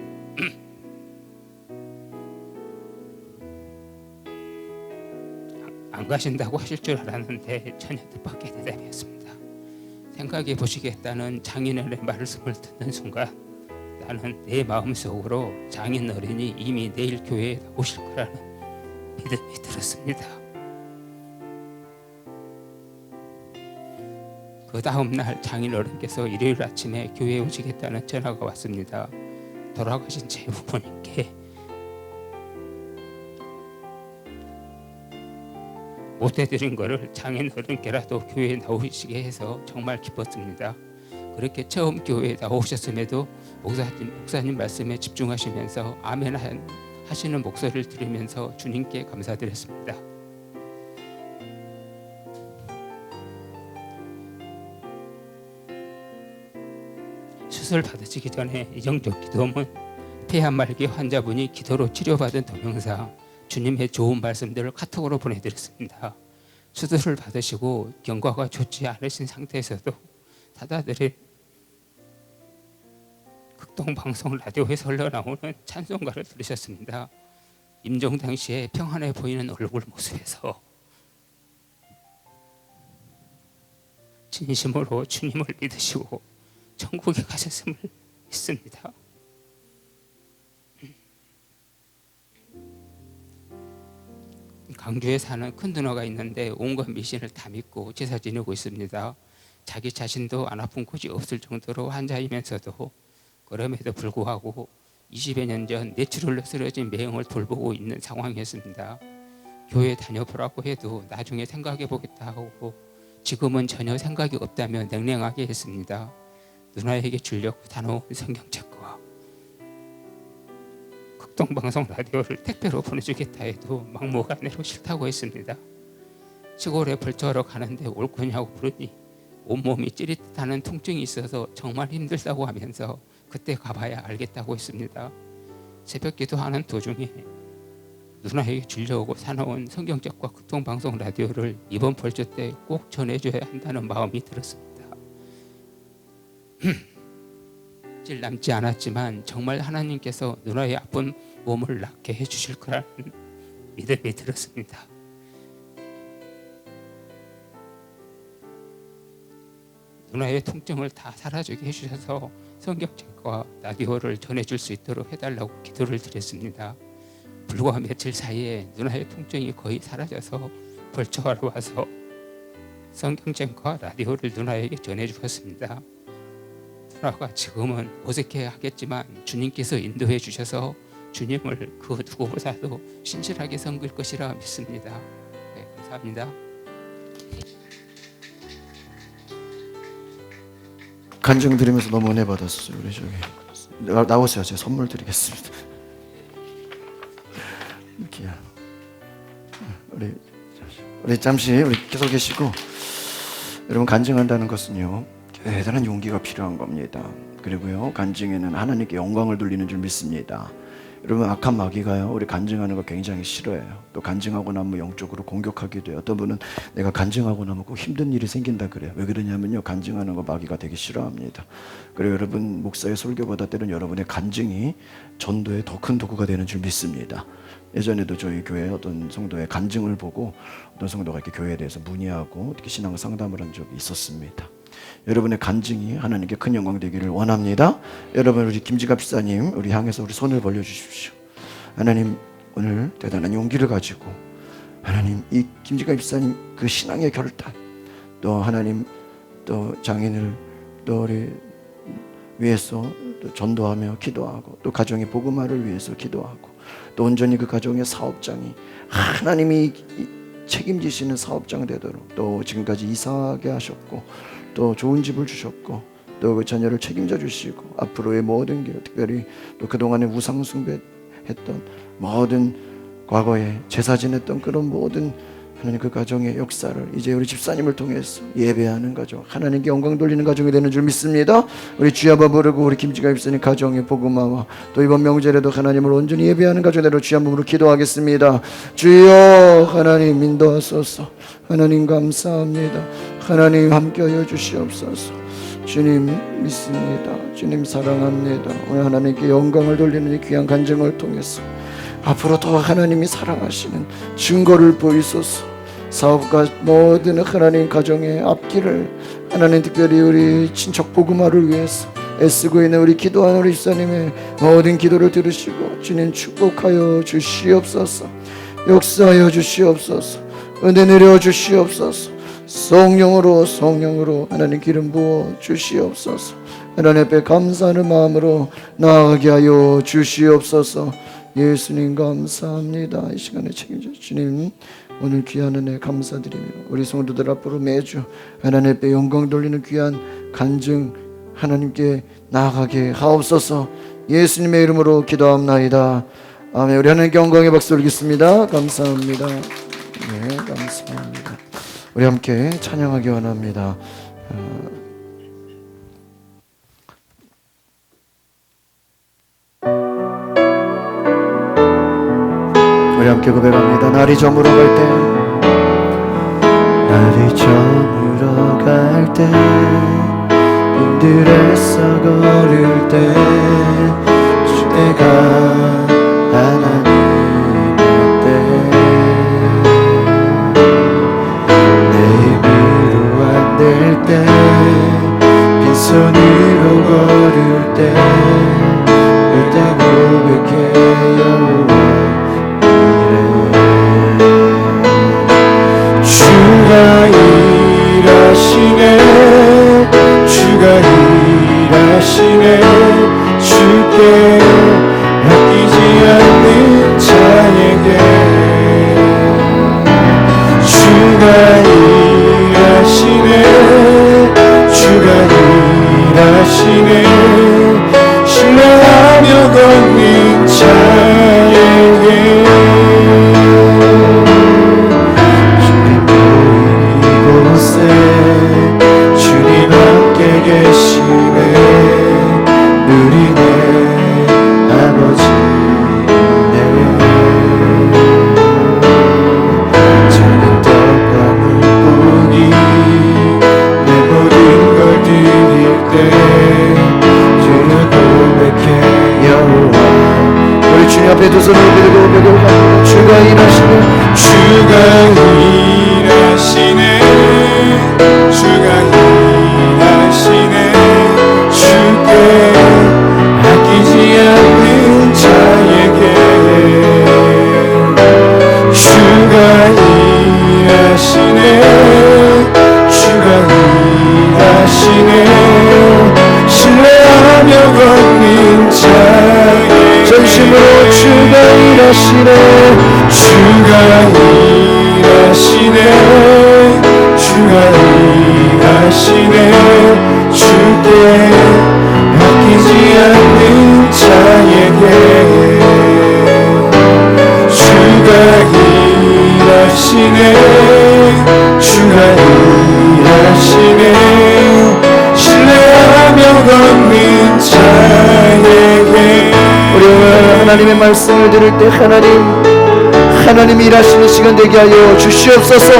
안 가신다고 하실 줄 알았는데 전혀 뜻밖의 대답이었습니다. 생각해 보시겠다는 장인어른의 말씀을 듣는 순간 나는 내 마음속으로 장인어른이 이미 내일 교회에 오실 거라는 믿음이 들었습니다. 그 다음 날 장인어른께서 일요일 아침에 교회에 오시겠다는 전화가 왔습니다. 돌아가신 제 부모님께 못해드린 거를 장인어른께라도 교회에 나오시게 해서 정말 기뻤습니다. 그렇게 처음 교회에 나오셨음에도 목사님 말씀에 집중하시면서 아멘 하시는 목소리를 들으면서 주님께 감사드렸습니다. 수술 받으시기 전에 이정적 기도문 폐암 말기 환자분이 기도로 치료받은 동영상 주님의 좋은 말씀들을 카톡으로 보내드렸습니다. 수술을 받으시고 경과가 좋지 않으신 상태에서도 다다들의 극동방송 라디오에서 흘러나오는 찬송가를 들으셨습니다. 임종 당시에 평안해 보이는 얼굴 모습에서 진심으로 주님을 믿으시고 천국에 가셨음을 믿습니다. 강주에 사는 큰 누나가 있는데 온갖 미신을 다 믿고 제사 지내고 있습니다. 자기 자신도 안 아픈 곳이 없을 정도로 환자이면서도 그럼에도 불구하고 20여 년 전 뇌출혈로 쓰러진 매형을 돌보고 있는 상황이었습니다. 교회 다녀보라고 해도 나중에 생각해 보겠다 하고 지금은 전혀 생각이 없다며 냉랭하게 했습니다. 누나에게 주려고 다녀온 성경책과 극동방송 라디오를 택배로 보내주겠다 해도 막무가내로 싫다고 했습니다. 시골에 벌초하러 가는데 올 거냐고 물으니 온몸이 찌릿하는 통증이 있어서 정말 힘들다고 하면서 그때 가봐야 알겠다고 했습니다. 새벽 기도하는 도중에 누나에게 주려고 사놓은 성경책과 극동방송 라디오를 이번 벌초 때 꼭 전해줘야 한다는 마음이 들었습니다. 질 남지 않았지만 정말 하나님께서 누나의 아픈 몸을 낫게 해주실 거라는 믿음이 들었습니다. 누나의 통증을 다 사라지게 해주셔서 성경책과 라디오를 전해줄 수 있도록 해달라고 기도를 드렸습니다. 불과 며칠 사이에 누나의 통증이 거의 사라져서 벌초하러 와서 성경책과 라디오를 누나에게 전해주었습니다. 누나가 지금은 어색해하겠지만 주님께서 인도해 주셔서 주님을 그 누구보다도 신실하게 섬길 것이라 믿습니다. 네, 감사합니다. 간증 드리면서 너무 은혜 받았어요. 우리 저기 나오세요. 제가 선물 드리겠습니다. 이렇게요. 우리 잠시 우리 계속 계시고, 여러분 간증한다는 것은요 대단한 용기가 필요한 겁니다. 그리고요 간증에는 하나님께 영광을 돌리는 줄 믿습니다. 여러분 악한 마귀가요 우리 간증하는 거 굉장히 싫어해요. 또 간증하고 나면 영적으로 공격하기도 해요. 어떤 분은 내가 간증하고 나면 꼭 힘든 일이 생긴다 그래요. 왜 그러냐면요 간증하는 거 마귀가 되게 싫어합니다. 그리고 여러분 목사의 설교보다 때는 여러분의 간증이 전도에 더 큰 도구가 되는 줄 믿습니다. 예전에도 저희 교회 어떤 성도의 간증을 보고 어떤 성도가 이렇게 교회에 대해서 문의하고 이렇게 신앙 상담을 한 적이 있었습니다. 여러분의 간증이 하나님께 큰 영광 되기를 원합니다. 여러분 우리 김지갑 집사님 우리 향해서 우리 손을 벌려주십시오. 하나님 오늘 대단한 용기를 가지고 하나님 이 김지갑 집사님 그 신앙의 결단, 또 하나님 또 장인을 또 우리 위해서 또 전도하며 기도하고, 또 가정의 복음화를 위해서 기도하고, 또 온전히 그 가정의 사업장이 하나님이 책임지시는 사업장 되도록, 또 지금까지 이사하게 하셨고 또 좋은 집을 주셨고 또 그 자녀를 책임져 주시고 앞으로의 모든 길, 특별히 또 그동안에 우상 숭배했던 모든 과거에 제사 지냈던 그런 모든 하나님 그 가정의 역사를 이제 우리 집사님을 통해서 예배하는 가정, 하나님께 영광 돌리는 가정이 되는 줄 믿습니다. 우리 주야바 부르고 우리 김지가 집사님 가정의 복음화와 또 이번 명절에도 하나님을 온전히 예배하는 가정대로 주야 부르고 기도하겠습니다. 주여 하나님 인도하소서. 하나님 감사합니다. 하나님 함께하여 주시옵소서. 주님 믿습니다. 주님 사랑합니다. 오늘 하나님께 영광을 돌리는 이 귀한 간증을 통해서 앞으로 더 하나님이 사랑하시는 증거를 보이소서. 사업과 모든 하나님 가정의 앞길을 하나님 특별히 우리 친척 복음화를 위해서 애쓰고 있는 우리 기도하는 우리 집사님의 모든 기도를 들으시고 주님 축복하여 주시옵소서. 역사하여 주시옵소서. 은혜 내려 주시옵소서. 성령으로 하나님 기름 부어 주시옵소서. 하나님 앞에 감사하는 마음으로 나아가게 하여 주시옵소서. 예수님 감사합니다. 이 시간에 책임져 주님 오늘 귀한 은혜 감사드리며 우리 성도들 앞으로 매주 하나님 앞에 영광 돌리는 귀한 간증 하나님께 나아가게 하옵소서. 예수님의 이름으로 기도합나이다. 아멘. 우리 하나님께 영광의 박수 올리겠습니다. 감사합니다. 네, 감사합니다. 우리 함께 찬양하기 원합니다. 우리 함께 고백합니다. 날이 저물어 갈 때, 날이 저물어 갈 때, 눈들에 썩어를 때, 주대가 하나님의 때, 내 힘으로 안 될 때, 빈손으로 걸을 때, 그때 고백해 여호와 주가 일하시네, 주가 일하시네, 주께 아끼지 않는 자에게 주가 일하시네, 주가 일하시네, 신뢰하며 걷는 자에게 주님 함께 계시네, 누리네 아버지네. 때 주를 고백해 여호와 우리 주님 앞에 두 손을 들고 고백합니다. 주가 일하시네 주가 일하시네 주가 일하시네 주께 아끼지 않는 자에게 주가 일하시네 주가 일하시네 신뢰하며 걷는 자에게 전심으로 주가 일하시네 주가 일하시네 주가 일하시네 주께 아끼지 않는 자에게 주가 일하시네 주가 일하시네 신뢰하며 걷는 자에게 우리 오늘 하나님의 말씀을 들을 때 하나님이 일하시는 시간 되게 하여 주시옵소서.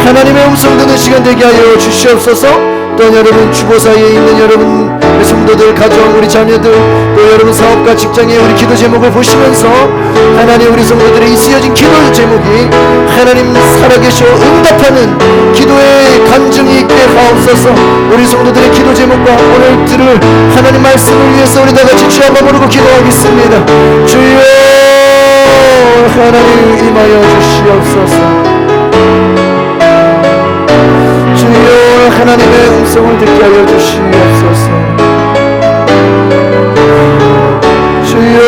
하나님의 음성 듣는 시간 되게 하여 주시옵소서. 또한 여러분 주보 사이에 있는 여러분 우리 성도들 가정 우리 자녀들 또 여러분 사업과 직장에 우리 기도 제목을 보시면서 하나님 우리 성도들의 이 쓰여진 기도 제목이 하나님 살아계셔 응답하는 기도의 간증이 있게 하옵소서. 우리 성도들의 기도 제목과 오늘 들을 하나님 말씀을 위해서 우리 다같이 주 한번 부르고 기도하겠습니다. 주여 하나님 임하여 주시옵소서. 주여 하나님의 음성을 듣게 하여 주시옵소서. 주여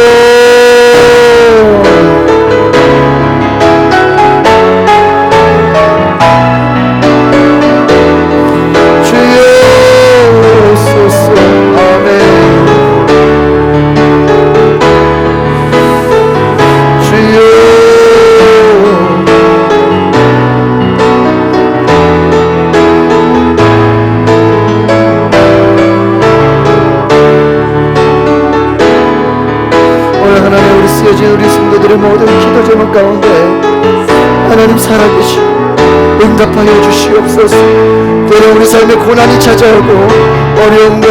주여 아멘. 주여 오늘 하나님 우리 쓰여진 우리 성도들의 모든 기도 제목 가운데 하나님 살아계시고 응답하여 주시옵소서. 때로 우리 삶에 고난이 찾아오고 어려움과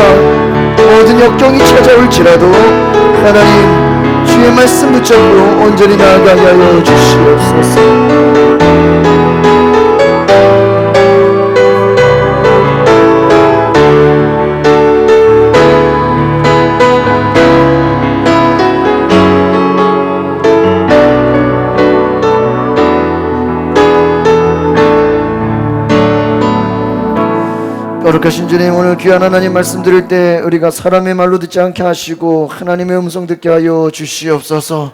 모든 역경이 찾아올지라도 하나님 주의 말씀 붙잡고 온전히 나아가게 하여 주시옵소서. 거룩하신 주님 오늘 귀한 하나님 말씀 들을 때 우리가 사람의 말로 듣지 않게 하시고 하나님의 음성 듣게 하여 주시옵소서.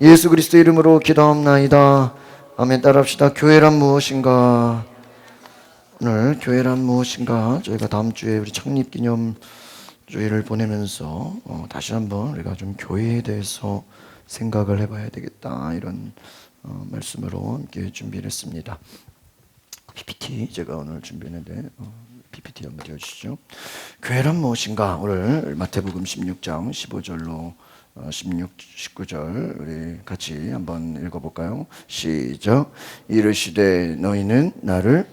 예수 그리스도 이름으로 기도합나이다. 아멘. 따라합시다. 교회란 무엇인가? 오늘 교회란 무엇인가? 저희가 다음 주에 우리 창립기념주의를 보내면서 다시 한번 우리가 좀 교회에 대해서 생각을 해봐야 되겠다 이런 말씀으로 함께 준비를 했습니다. PPT 제가 오늘 준비했는데 PPT 한번 띄워주시죠. 교회란 무엇인가? 오늘 마태복음 16장 15절로 16, 19절 우리 같이 한번 읽어볼까요? 시작. 이르시되 너희는 나를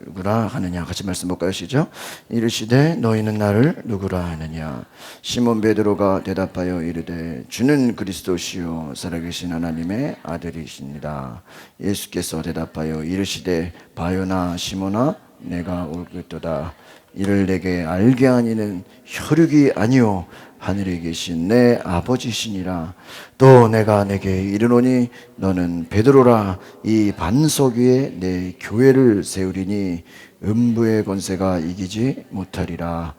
누구라 하느냐? 같이 말씀 볼까요? 시작. 이르시되 너희는 나를 누구라 하느냐? 시몬 베드로가 대답하여 이르되 주는 그리스도시요 살아계신 하나님의 아들이십니다. 예수께서 대답하여 이르시되 바요나 시몬아 내가 옳겠도다. 이를 내게 알게 하니는 혈육이 아니요 하늘에 계신 내 아버지시니라. 또 내가 내게 이르노니 너는 베드로라. 이 반석 위에 내 교회를 세우리니 음부의 권세가 이기지 못하리라.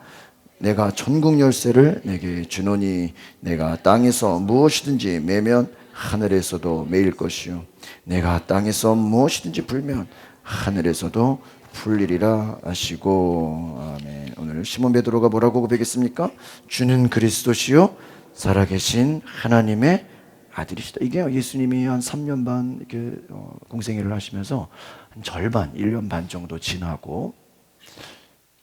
내가 천국 열쇠를 내게 주노니 내가 땅에서 무엇이든지 매면 하늘에서도 매일 것이요 내가 땅에서 무엇이든지 풀면 하늘에서도 풀리리라 하시고. 아멘. 오늘 시몬 베드로가 뭐라고 고백했습니까? 주는 그리스도시요 살아계신 하나님의 아들이시다. 이게 예수님이 한 3년 반 이렇게 공생애를 하시면서 한 절반 1년 반 정도 지나고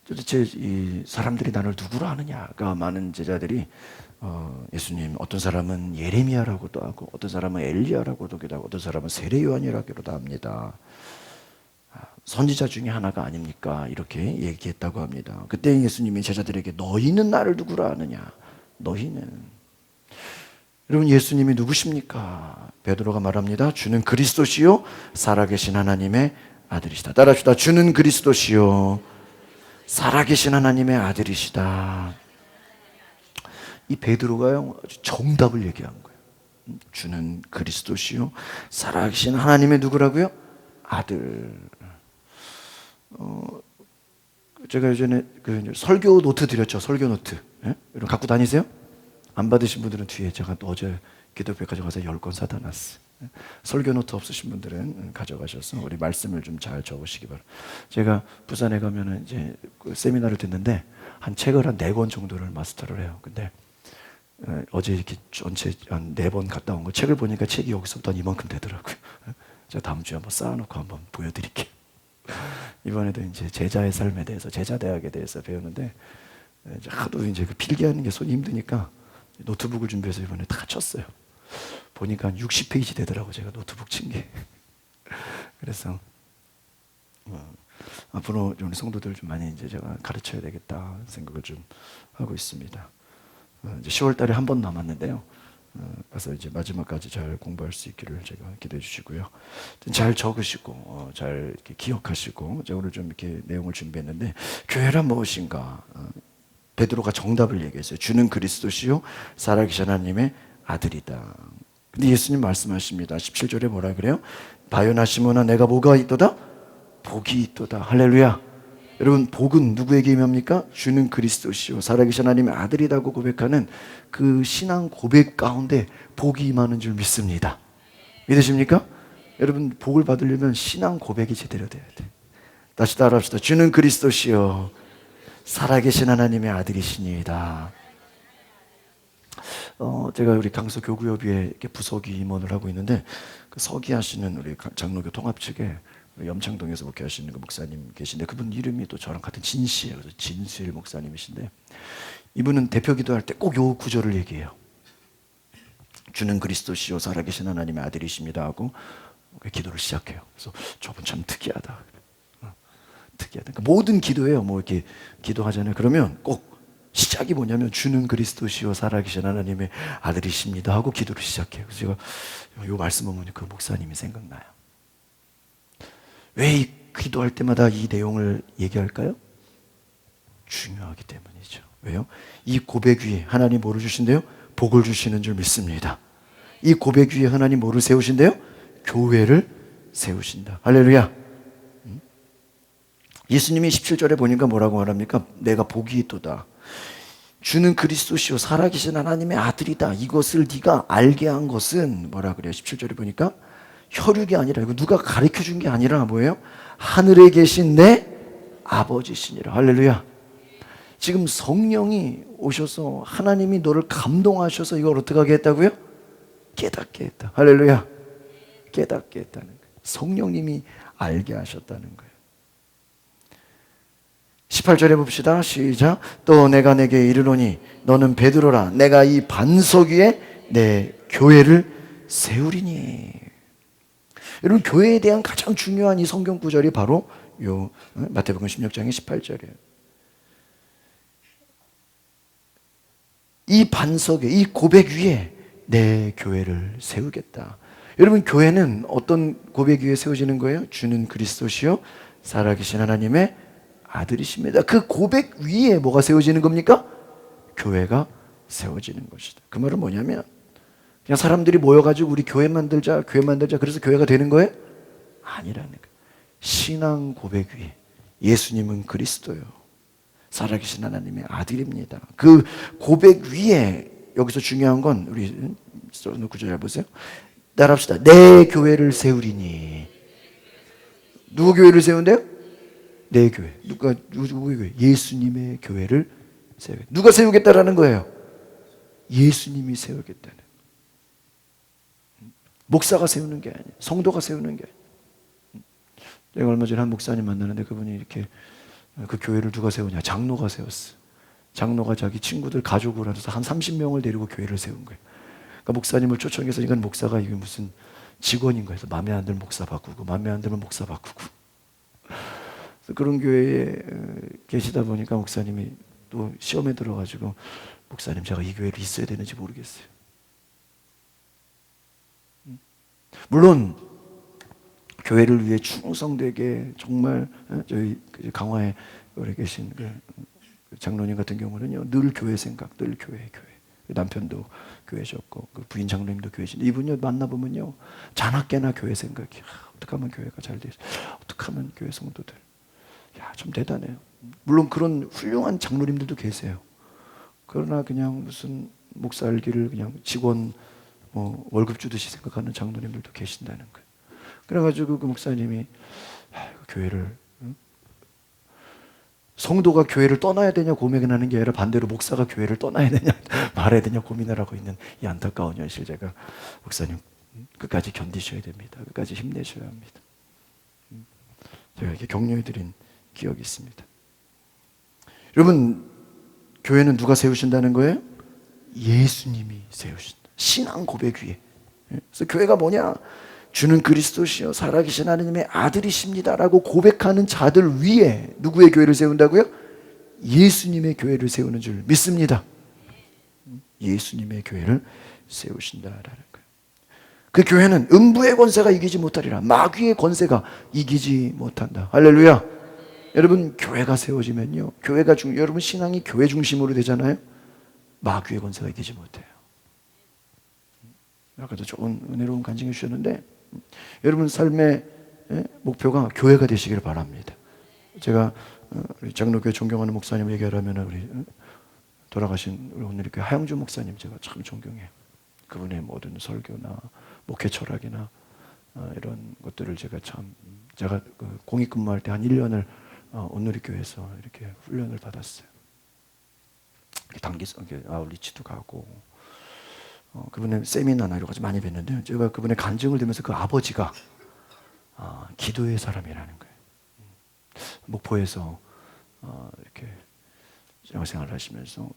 도대체 이 사람들이 나를 누구로 아느냐가 많은 제자들이 예수님 어떤 사람은 예레미야라고도 하고 어떤 사람은 엘리야라고도 하고 어떤 사람은 세례 요한이라고도 합니다. 선지자 중에 하나가 아닙니까? 이렇게 얘기했다고 합니다. 그때 예수님이 제자들에게 너희는 나를 누구라 하느냐? 너희는. 여러분, 예수님이 누구십니까? 베드로가 말합니다. 주는 그리스도시요 살아계신 하나님의 아들이시다. 따라합시다. 주는 그리스도시요 살아계신 하나님의 아들이시다. 이 베드로가요 정답을 얘기한 거예요. 주는 그리스도시요 살아계신 하나님의 누구라고요? 아들. 제가 예전에 그 설교 노트 드렸죠. 설교 노트. 예? 여러분 갖고 다니세요? 안 받으신 분들은 뒤에 제가 또 어제 기독백화점 가서 10권 사다 놨어요. 예? 설교 노트 없으신 분들은 가져가셔서 우리 말씀을 좀 잘 적으시기 바랍니다. 제가 부산에 가면은 이제 그 세미나를 듣는데 한 책을 한 4권 정도를 마스터를 해요. 근데 어제 이렇게 전체 한 4번 갔다 온 거 책을 보니까 책이 여기서부터 이만큼 되더라고요. 제가 다음 주에 한번 쌓아놓고 한번 보여드릴게요. 이번에도 이제 제자의 삶에 대해서, 제자 대학에 대해서 배우는데 이제 하도 이제 그 필기하는 게 손이 힘드니까 노트북을 준비해서 이번에 다 쳤어요. 보니까 한 60페이지 되더라고 제가 노트북 친 게. 그래서 앞으로 우리 성도들 좀 많이 이제 제가 가르쳐야 되겠다 생각을 좀 하고 있습니다. 이제 10월달에 한 번 남았는데요. 가서 이제 마지막까지 잘 공부할 수 있기를 제가 기도해 주시고요. 잘 적으시고 잘 이렇게 기억하시고 제가 오늘 좀 이렇게 내용을 준비했는데 교회란 무엇인가? 베드로가 정답을 얘기했어요. 주는 그리스도시요 살아계신 하나님의 아들이다. 근데 예수님 말씀하십니다. 17절에 뭐라 그래요? 바요나 시몬아 내가 뭐가 있도다? 복이 있도다. 할렐루야. 여러분 복은 누구에게 임합니까? 주는 그리스도시요 살아계신 하나님의 아들이라고 고백하는 그 신앙 고백 가운데 복이 임하는 줄 믿습니다. 믿으십니까? 여러분 복을 받으려면 신앙 고백이 제대로 돼야 돼. 다시 따라합시다. 주는 그리스도시요 살아계신 하나님의 아들이시니이다. 제가 우리 강서 교구협의회 이렇게 부서기 임원을 하고 있는데 그 서기하시는 우리 장로교 통합 측에 염창동에서 목회하시는 그 목사님 계신데 그분 이름이 또 저랑 같은 진씨예요. 그래서 진수일 목사님이신데 이분은 대표 기도할 때 꼭 요 구절을 얘기해요. 주는 그리스도시요 살아계신 하나님의 아들이십니다 하고 기도를 시작해요. 그래서 저분 참 특이하다. 특이하다. 그러니까 모든 기도예요. 뭐 이렇게 기도하잖아요. 그러면 꼭 시작이 뭐냐면 주는 그리스도시요 살아계신 하나님의 아들이십니다 하고 기도를 시작해요. 그래서 제가 요 말씀 보면 그 목사님이 생각나요. 왜 이 기도할 때마다 이 내용을 얘기할까요? 중요하기 때문이죠. 왜요? 이 고백 위에 하나님 뭐를 주신대요? 복을 주시는 줄 믿습니다. 이 고백 위에 하나님 뭐를 세우신대요? 교회를 세우신다. 할렐루야. 예수님이 17절에 보니까 뭐라고 말합니까? 내가 복이 있도다. 주는 그리스도시요 살아계신 하나님의 아들이다. 이것을 네가 알게 한 것은 뭐라 그래요? 17절에 보니까 혈육이 아니라 이거 누가 가르쳐 준 게 아니라 뭐예요? 하늘에 계신 내 아버지시니라. 할렐루야. 지금 성령이 오셔서 하나님이 너를 감동하셔서 이걸 어떻게 하게 했다고요? 깨닫게 했다. 할렐루야. 깨닫게 했다는 거예요. 성령님이 알게 하셨다는 거예요. 18절에 봅시다. 시작. 또 내가 내게 이르노니 너는 베드로라. 내가 이 반석 위에 내 교회를 세우리니. 여러분 교회에 대한 가장 중요한 이 성경 구절이 바로 요 마태복음 16장의 18절이에요. 이 반석에 이 고백 위에 내 교회를 세우겠다. 여러분 교회는 어떤 고백 위에 세워지는 거예요? 주는 그리스도시요 살아계신 하나님의 아들이십니다. 그 고백 위에 뭐가 세워지는 겁니까? 교회가 세워지는 것이다. 그 말은 뭐냐면 그냥 사람들이 모여가지고 우리 교회 만들자 그래서 교회가 되는 거예요? 아니라는 거예요. 신앙 고백 위에 예수님은 그리스도요 살아계신 하나님의 아들입니다. 그 고백 위에 여기서 중요한 건 우리 구절 잘 보세요. 따라합시다. 내 교회를 세우리니. 누구 교회를 세운대요? 내 교회. 누구의 교회? 예수님의 교회를 세우겠다. 누가 세우겠다라는 거예요? 예수님이 세우겠다는. 목사가 세우는 게 아니에요. 성도가 세우는 게 아니에요. 제가 얼마 전에 한 목사님 만나는데 그분이 이렇게 그 교회를 누가 세우냐? 장로가 세웠어. 장로가 자기 친구들 가족을 해서 한 30명을 데리고 교회를 세운 거예요. 그러니까 목사님을 초청해서 이건 목사가 이게 무슨 직원인 거예요. 마음에 안 들면 목사 바꾸고 마음에 안 들면 목사 바꾸고. 그래서 그런 교회에 계시다 보니까 목사님이 또 시험에 들어가지고 목사님 제가 이 교회를 있어야 되는지 모르겠어요. 물론 교회를 위해 충성되게 정말 저희 강화에 오래 계신 그 장로님 같은 경우는요 늘 교회 생각, 늘 교회. 남편도 교회셨고 그 부인 장로님도 교회신. 이분요 만나보면요 자나깨나 교회 생각이. 어떻게 하면 교회가 잘 되지? 어떻게 하면 교회 성도들? 야, 좀 대단해요. 물론 그런 훌륭한 장로님들도 계세요. 그러나 그냥 무슨 목사 알기를 그냥 직원 뭐 월급 주듯이 생각하는 장로님들도 계신다는 거예요. 그래가지고 그 목사님이 교회를 성도가 교회를 떠나야 되냐 고민하는 게 아니라 반대로 목사가 교회를 떠나야 되냐 말아야 되냐 고민을 하고 있는 이 안타까운 현실. 제가 목사님 끝까지 견디셔야 됩니다. 끝까지 힘내셔야 합니다. 제가 이렇게 격려해드린 기억이 있습니다. 여러분 교회는 누가 세우신다는 거예요? 예수님이 세우신다. 신앙 고백 위에. 그래서 교회가 뭐냐? 주는 그리스도시요 살아계신 하나님의 아들이십니다라고 고백하는 자들 위에 누구의 교회를 세운다고요? 예수님의 교회를 세우는 줄 믿습니다. 예수님의 교회를 세우신다라는 거예요. 그 교회는 음부의 권세가 이기지 못하리라. 마귀의 권세가 이기지 못한다. 할렐루야. 여러분 교회가 세워지면요 교회가 여러분 신앙이 교회 중심으로 되잖아요. 마귀의 권세가 이기지 못해요. 아까도 좋은 은혜로운 간증해 주셨는데 여러분 삶의 목표가 교회가 되시기를 바랍니다. 제가 우리 장로교회 존경하는 목사님 얘기하라면 우리 돌아가신 우리 오늘 교회 하영주 목사님 제가 참 존경해요. 그분의 모든 설교나 목회 철학이나 이런 것들을 제가 공익근무할 때 한 1년을 온누리 교회에서 이렇게 훈련을 받았어요. 단기성 아울리치도 가고 그분의 세미나나 이런 거 많이 뵀는데요. 제가 그분의 간증을 들으면서 그 아버지가 기도의 사람이라는 거예요. 목포에서 이렇게 생활을 하시면서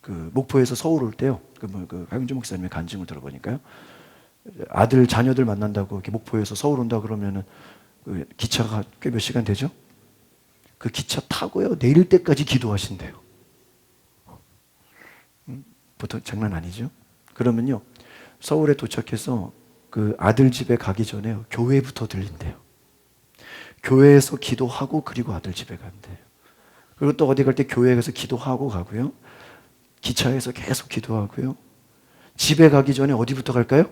그 목포에서 서울 올 때요. 그 하영주 목사님의 간증을 들어보니까요. 아들 자녀들 만난다고 이렇게 목포에서 서울 온다 그러면은 그 기차가 꽤 몇 시간 되죠? 그 기차 타고요 내릴 때까지 기도하신대요. 보통 장난 아니죠? 그러면요 서울에 도착해서 그 아들 집에 가기 전에 교회부터 들린대요. 교회에서 기도하고 그리고 아들 집에 간대요. 그리고 또 어디 갈 때 교회에 가서 기도하고 가고요. 기차에서 계속 기도하고요. 집에 가기 전에 어디부터 갈까요?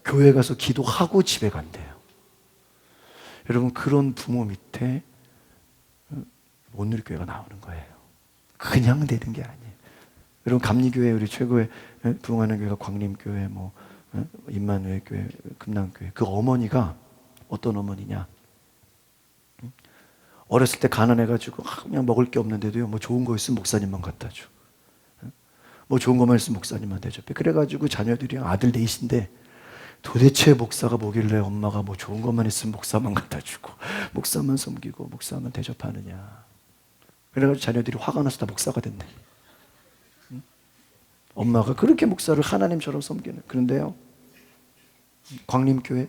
교회 가서 기도하고 집에 간대요. 여러분 그런 부모 밑에 온누리교회가 나오는 거예요. 그냥 되는 게 아니에요. 여러분 감리교회 우리 최고의 부흥하는 교회가 광림교회 임마누엘 교회 금남교회 그 어머니가 어떤 어머니냐? 어렸을 때 가난해가지고 그냥 먹을 게 없는데도요 뭐 좋은 거 있으면 목사님만 갖다 줘. 뭐 좋은 것만 있으면 목사님만 대접해. 그래가지고 자녀들이 아들 넷인데 도대체 목사가 뭐길래 엄마가 뭐 좋은 것만 있으면 목사만 갖다 주고 목사만 섬기고 목사만 대접하느냐. 그래가지고 자녀들이 화가 나서 다 목사가 됐네. 엄마가 그렇게 목사를 하나님처럼 섬기는. 그런데요 광림교회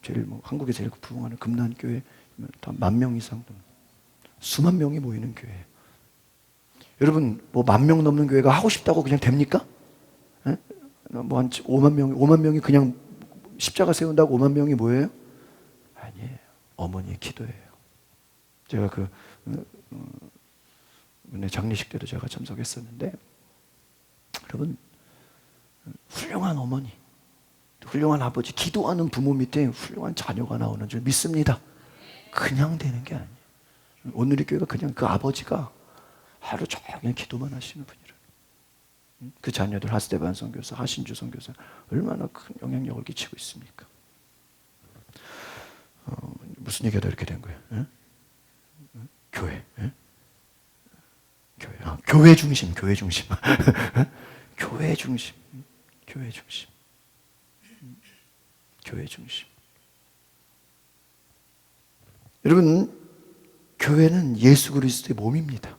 제일 한국에 제일 부흥하는 금난교회 다 10,000명 이상 수만 명이 모이는 교회예요. 여러분 뭐 10,000명 넘는 교회가 하고 싶다고 그냥 됩니까? 뭐 한 5만 명이 그냥 십자가 세운다고 5만 명이 뭐예요? 아니에요. 어머니의 기도예요. 제가 그 장례식 때도 제가 참석했었는데 여러분 훌륭한 어머니, 훌륭한 아버지, 기도하는 부모 밑에 훌륭한 자녀가 나오는 줄 믿습니다. 그냥 되는 게 아니에요. 오늘의 교회가 그냥 그 아버지가 하루 종일 기도만 하시는 분이라. 그 자녀들 하스데반 선교사, 하신주 선교사 얼마나 큰 영향력을 끼치고 있습니까? 무슨 얘기하다 이렇게 된 거예요? 교회. 교회. 교회 중심. 교회 중심. 교회 중심. 교회 중심. 교회 중심. 여러분, 교회는 예수 그리스도의 몸입니다.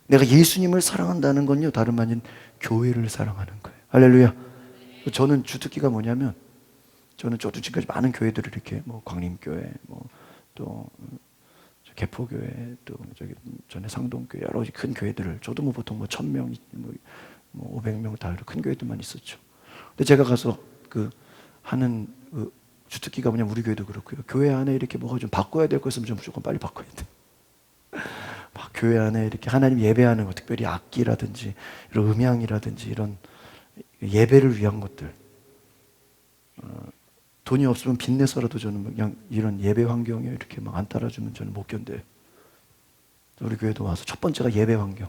내가 예수님을 사랑한다는 건요, 다름 아닌 교회를 사랑하는 거예요. 할렐루야. 저는 주특기가 뭐냐면, 저는 지금까지 많은 교회들을 이렇게, 광림교회, 또 개포교회 또 저기 전에 상동교회 여러 가지 큰 교회들을 저도 뭐 보통 뭐 1,000명, 뭐 500명 다 큰 교회들만 있었죠. 근데 제가 가서 그 하는 그 주특기가 뭐냐면 우리 교회도 그렇고요. 교회 안에 이렇게 뭐가 좀 바꿔야 될 거 있으면 좀 무조건 빨리 바꿔야 돼. 막 교회 안에 이렇게 하나님 예배하는 거, 특별히 악기라든지 이런 음향이라든지 이런 예배를 위한 것들. 돈이 없으면 빚내서라도 저는 그냥 이런 예배 환경에 이렇게 막 안 따라주면 저는 못 견뎌요. 우리 교회도 와서 첫 번째가 예배 환경.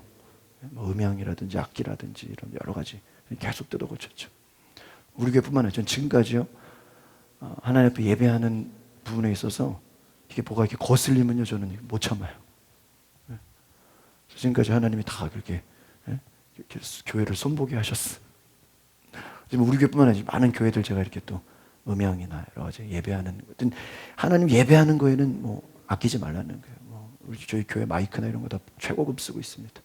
뭐 음향이라든지 악기라든지 이런 여러 가지 계속 뜯어 고쳤죠. 우리 교회뿐만 아니라 전 지금까지요. 하나님 앞에 예배하는 부분에 있어서 이게 뭐가 이렇게 거슬리면요 저는 못 참아요. 지금까지 하나님이 다 그렇게 이렇게 교회를 손보게 하셨어. 지금 우리 교회뿐만 아니라 많은 교회들 제가 이렇게 또 음향이나 여러 가지 예배하는 것들 하나님 예배하는 거에는 뭐 아끼지 말라는 거예요. 뭐 우리 저희 교회 마이크나 이런 거 다 최고급 쓰고 있습니다.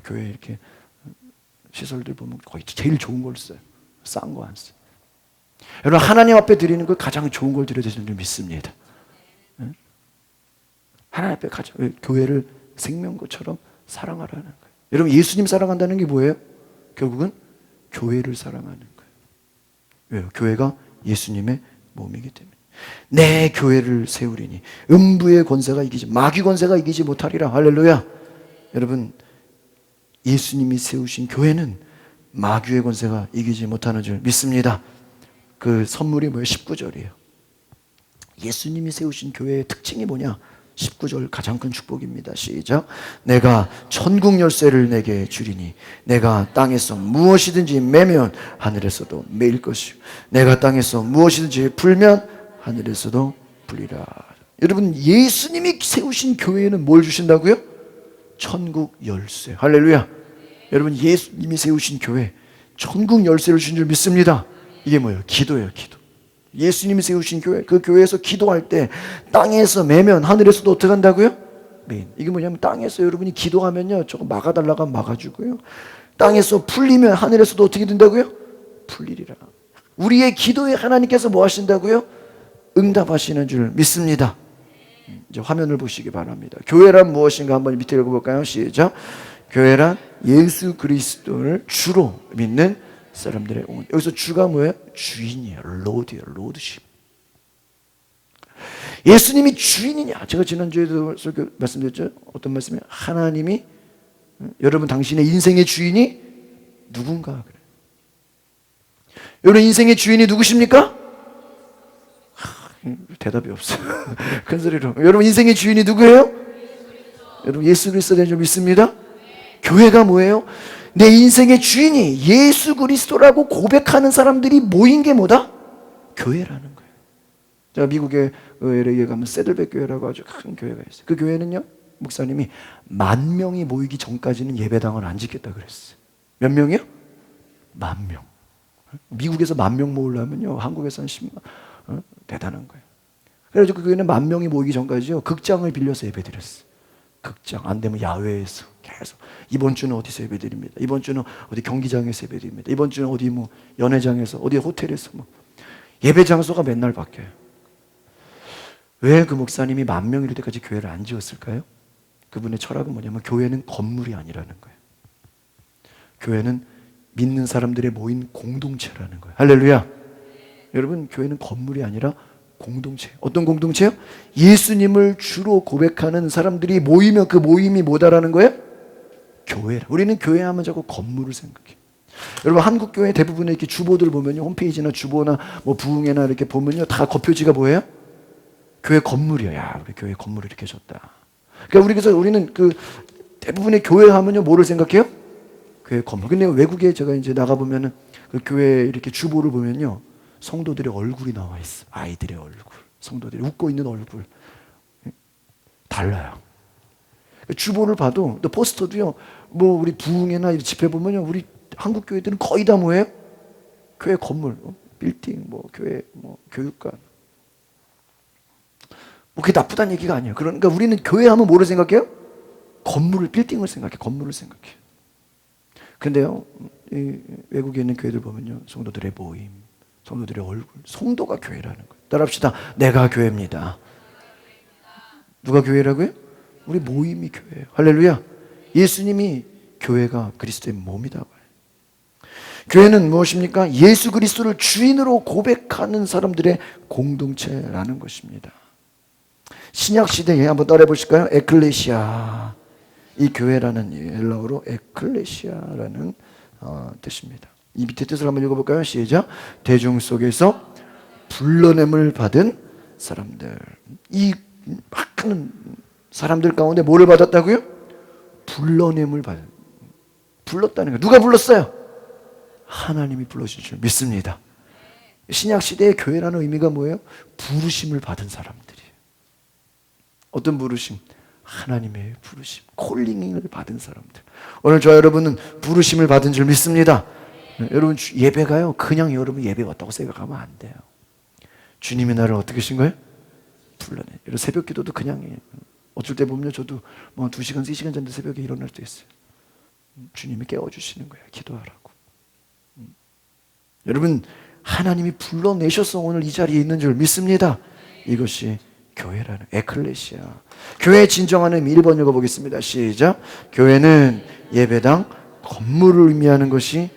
교회 이렇게 시설들 보면 거의 제일 좋은 걸 써요. 싼 거 안 써요. 여러분 하나님 앞에 드리는 거 가장 좋은 걸 드려야 되는 줄 믿습니다. 하나님 앞에 가장 교회를 생명것처럼 사랑하라는 거예요. 여러분 예수님 사랑한다는 게 뭐예요? 결국은 교회를 사랑하는 거예요. 왜요? 교회가 예수님의 몸이기 때문에. 내 교회를 세우리니 음부의 권세가 이기지 마귀 권세가 이기지 못하리라. 할렐루야. 여러분 예수님이 세우신 교회는 마귀의 권세가 이기지 못하는 줄 믿습니다. 그 선물이 뭐예요? 19절이에요. 예수님이 세우신 교회의 특징이 뭐냐? 19절 가장 큰 축복입니다. 시작. 내가 천국 열쇠를 내게 주리니 내가 땅에서 무엇이든지 매면 하늘에서도 매일 것이요 내가 땅에서 무엇이든지 풀면 하늘에서도 풀리라. 여러분 예수님이 세우신 교회에는 뭘 주신다고요? 천국 열쇠. 할렐루야. 여러분 예수님이 세우신 교회 천국 열쇠를 주신 줄 믿습니다. 이게 뭐예요? 기도예요. 기도. 예수님이 세우신 교회, 그 교회에서 기도할 때 땅에서 매면 하늘에서도 어떻게 한다고요? 이게 뭐냐면 땅에서 여러분이 기도하면요 조금 막아달라고 하면 막아주고요, 땅에서 풀리면 하늘에서도 어떻게 된다고요? 풀리리라. 우리의 기도에 하나님께서 뭐 하신다고요? 응답하시는 줄 믿습니다. 이제 화면을 보시기 바랍니다. 교회란 무엇인가 한번 밑에 읽어볼까요? 시작. 교회란 예수 그리스도를 주로 믿는 사람들의 온. 여기서 주가 뭐예요? 주인이에요. 로드예요. 로드십. 예수님이 주인이냐? 제가 지난주에도 말씀드렸죠. 어떤 말씀이에요? 하나님이 여러분 당신의 인생의 주인이 누군가 그래요. 여러분 인생의 주인이 누구십니까? 대답이 없어요. 큰 소리로. 여러분 인생의 주인이 누구예요? 여러분 예수 그리스도인 줄 믿습니다. 교회가 뭐예요? 내 인생의 주인이 예수 그리스도라고 고백하는 사람들이 모인 게 뭐다? 교회라는 거예요. 제가 미국의 LA에 가면 세들백 교회라고 아주 큰 교회가 있어요. 그 교회는요, 목사님이 10,000명이 모이기 전까지는 예배당을 안 짓겠다 그랬어요. 몇 명이요? 10,000명. 미국에서 10,000명 모으려면요, 한국에서 한 10만. 대단한 거예요. 그래서 그 교회는 10,000명이 모이기 전까지요, 극장을 빌려서 예배드렸어요. 극장, 안 되면 야외에서 계속. 이번 주는 어디서 예배드립니다. 이번 주는 어디 경기장에서 예배드립니다. 이번 주는 어디 뭐 연회장에서, 어디 호텔에서 뭐. 예배 장소가 맨날 바뀌어요. 왜 그 목사님이 10,000명 이럴 때까지 교회를 안 지었을까요? 그분의 철학은 뭐냐면 교회는 건물이 아니라는 거예요. 교회는 믿는 사람들의 모인 공동체라는 거예요. 할렐루야. 여러분 교회는 건물이 아니라 공동체. 어떤 공동체요? 예수님을 주로 고백하는 사람들이 모이면 그 모임이 뭐다라는 거예요? 교회라. 우리는 교회 하면 자꾸 건물을 생각해요. 여러분 한국 교회 대부분의 이렇게 주보들 보면요, 홈페이지나 주보나 뭐 부흥회나 이렇게 보면요, 다 겉표지가 뭐예요? 교회 건물이야. 야, 우리 교회 건물을 이렇게 줬다. 그러니까 그래서 우리는 그 대부분의 교회 하면요, 뭐를 생각해요? 교회 건물. 근데 외국에 제가 이제 나가 보면은 그 교회 이렇게 주보를 보면요, 성도들의 얼굴이 나와 있어. 아이들의 얼굴, 성도들이 웃고 있는 얼굴 달라요. 주보를 봐도 또 포스터도요, 뭐 우리 부흥회나 집회 보면요, 우리 한국 교회들은 거의 다 뭐예요? 교회 건물, 빌딩, 뭐 교회, 뭐 교육관. 뭐 그게 나쁘다는 얘기가 아니에요. 그러니까 우리는 교회 하면 뭐를 생각해요? 건물을, 빌딩을 생각해, 건물을 생각해. 근데요, 이 외국에 있는 교회들 보면요, 성도들의 모임, 성도들의 얼굴, 성도가 교회라는 거예요. 따라합시다. 내가 교회입니다. 누가 교회라고요? 우리 모임이 교회예요. 할렐루야. 예수님이 교회가 그리스도의 몸이다. 교회는 무엇입니까? 예수 그리스도를 주인으로 고백하는 사람들의 공동체라는 것입니다. 신약 시대에 한번 따라해 보실까요? 에클레시아. 이 교회라는 헬라어로 에클레시아라는 뜻입니다. 이 밑에 뜻을 한번 읽어볼까요? 시작. 대중 속에서 불러냄을 받은 사람들. 이 많은 사람들 가운데 뭐를 받았다고요? 불러냄을 불렀다는 거예요. 누가 불렀어요? 하나님이 불러주신 줄 믿습니다. 신약 시대의 교회라는 의미가 뭐예요? 부르심을 받은 사람들이에요. 어떤 부르심? 하나님의 부르심, 콜링을 받은 사람들. 오늘 저 여러분은 부르심을 받은 줄 믿습니다. 여러분 예배가요, 그냥 여러분 예배 왔다고 생각하면 안 돼요. 주님이 나를 어떻게 하신 거예요? 불러내. 여러분 새벽 기도도 그냥 해요. 어쩔 때 보면 저도 뭐 2시간, 3시간 전에 새벽에 일어날 때 있어요. 주님이 깨워주시는 거예요. 기도하라고. 여러분 하나님이 불러내셔서 오늘 이 자리에 있는 줄 믿습니다. 이것이 교회라는 에클레시아. 교회의 진정한 의미 1번 읽어보겠습니다. 시작. 교회는 예배당, 건물을 의미하는 것이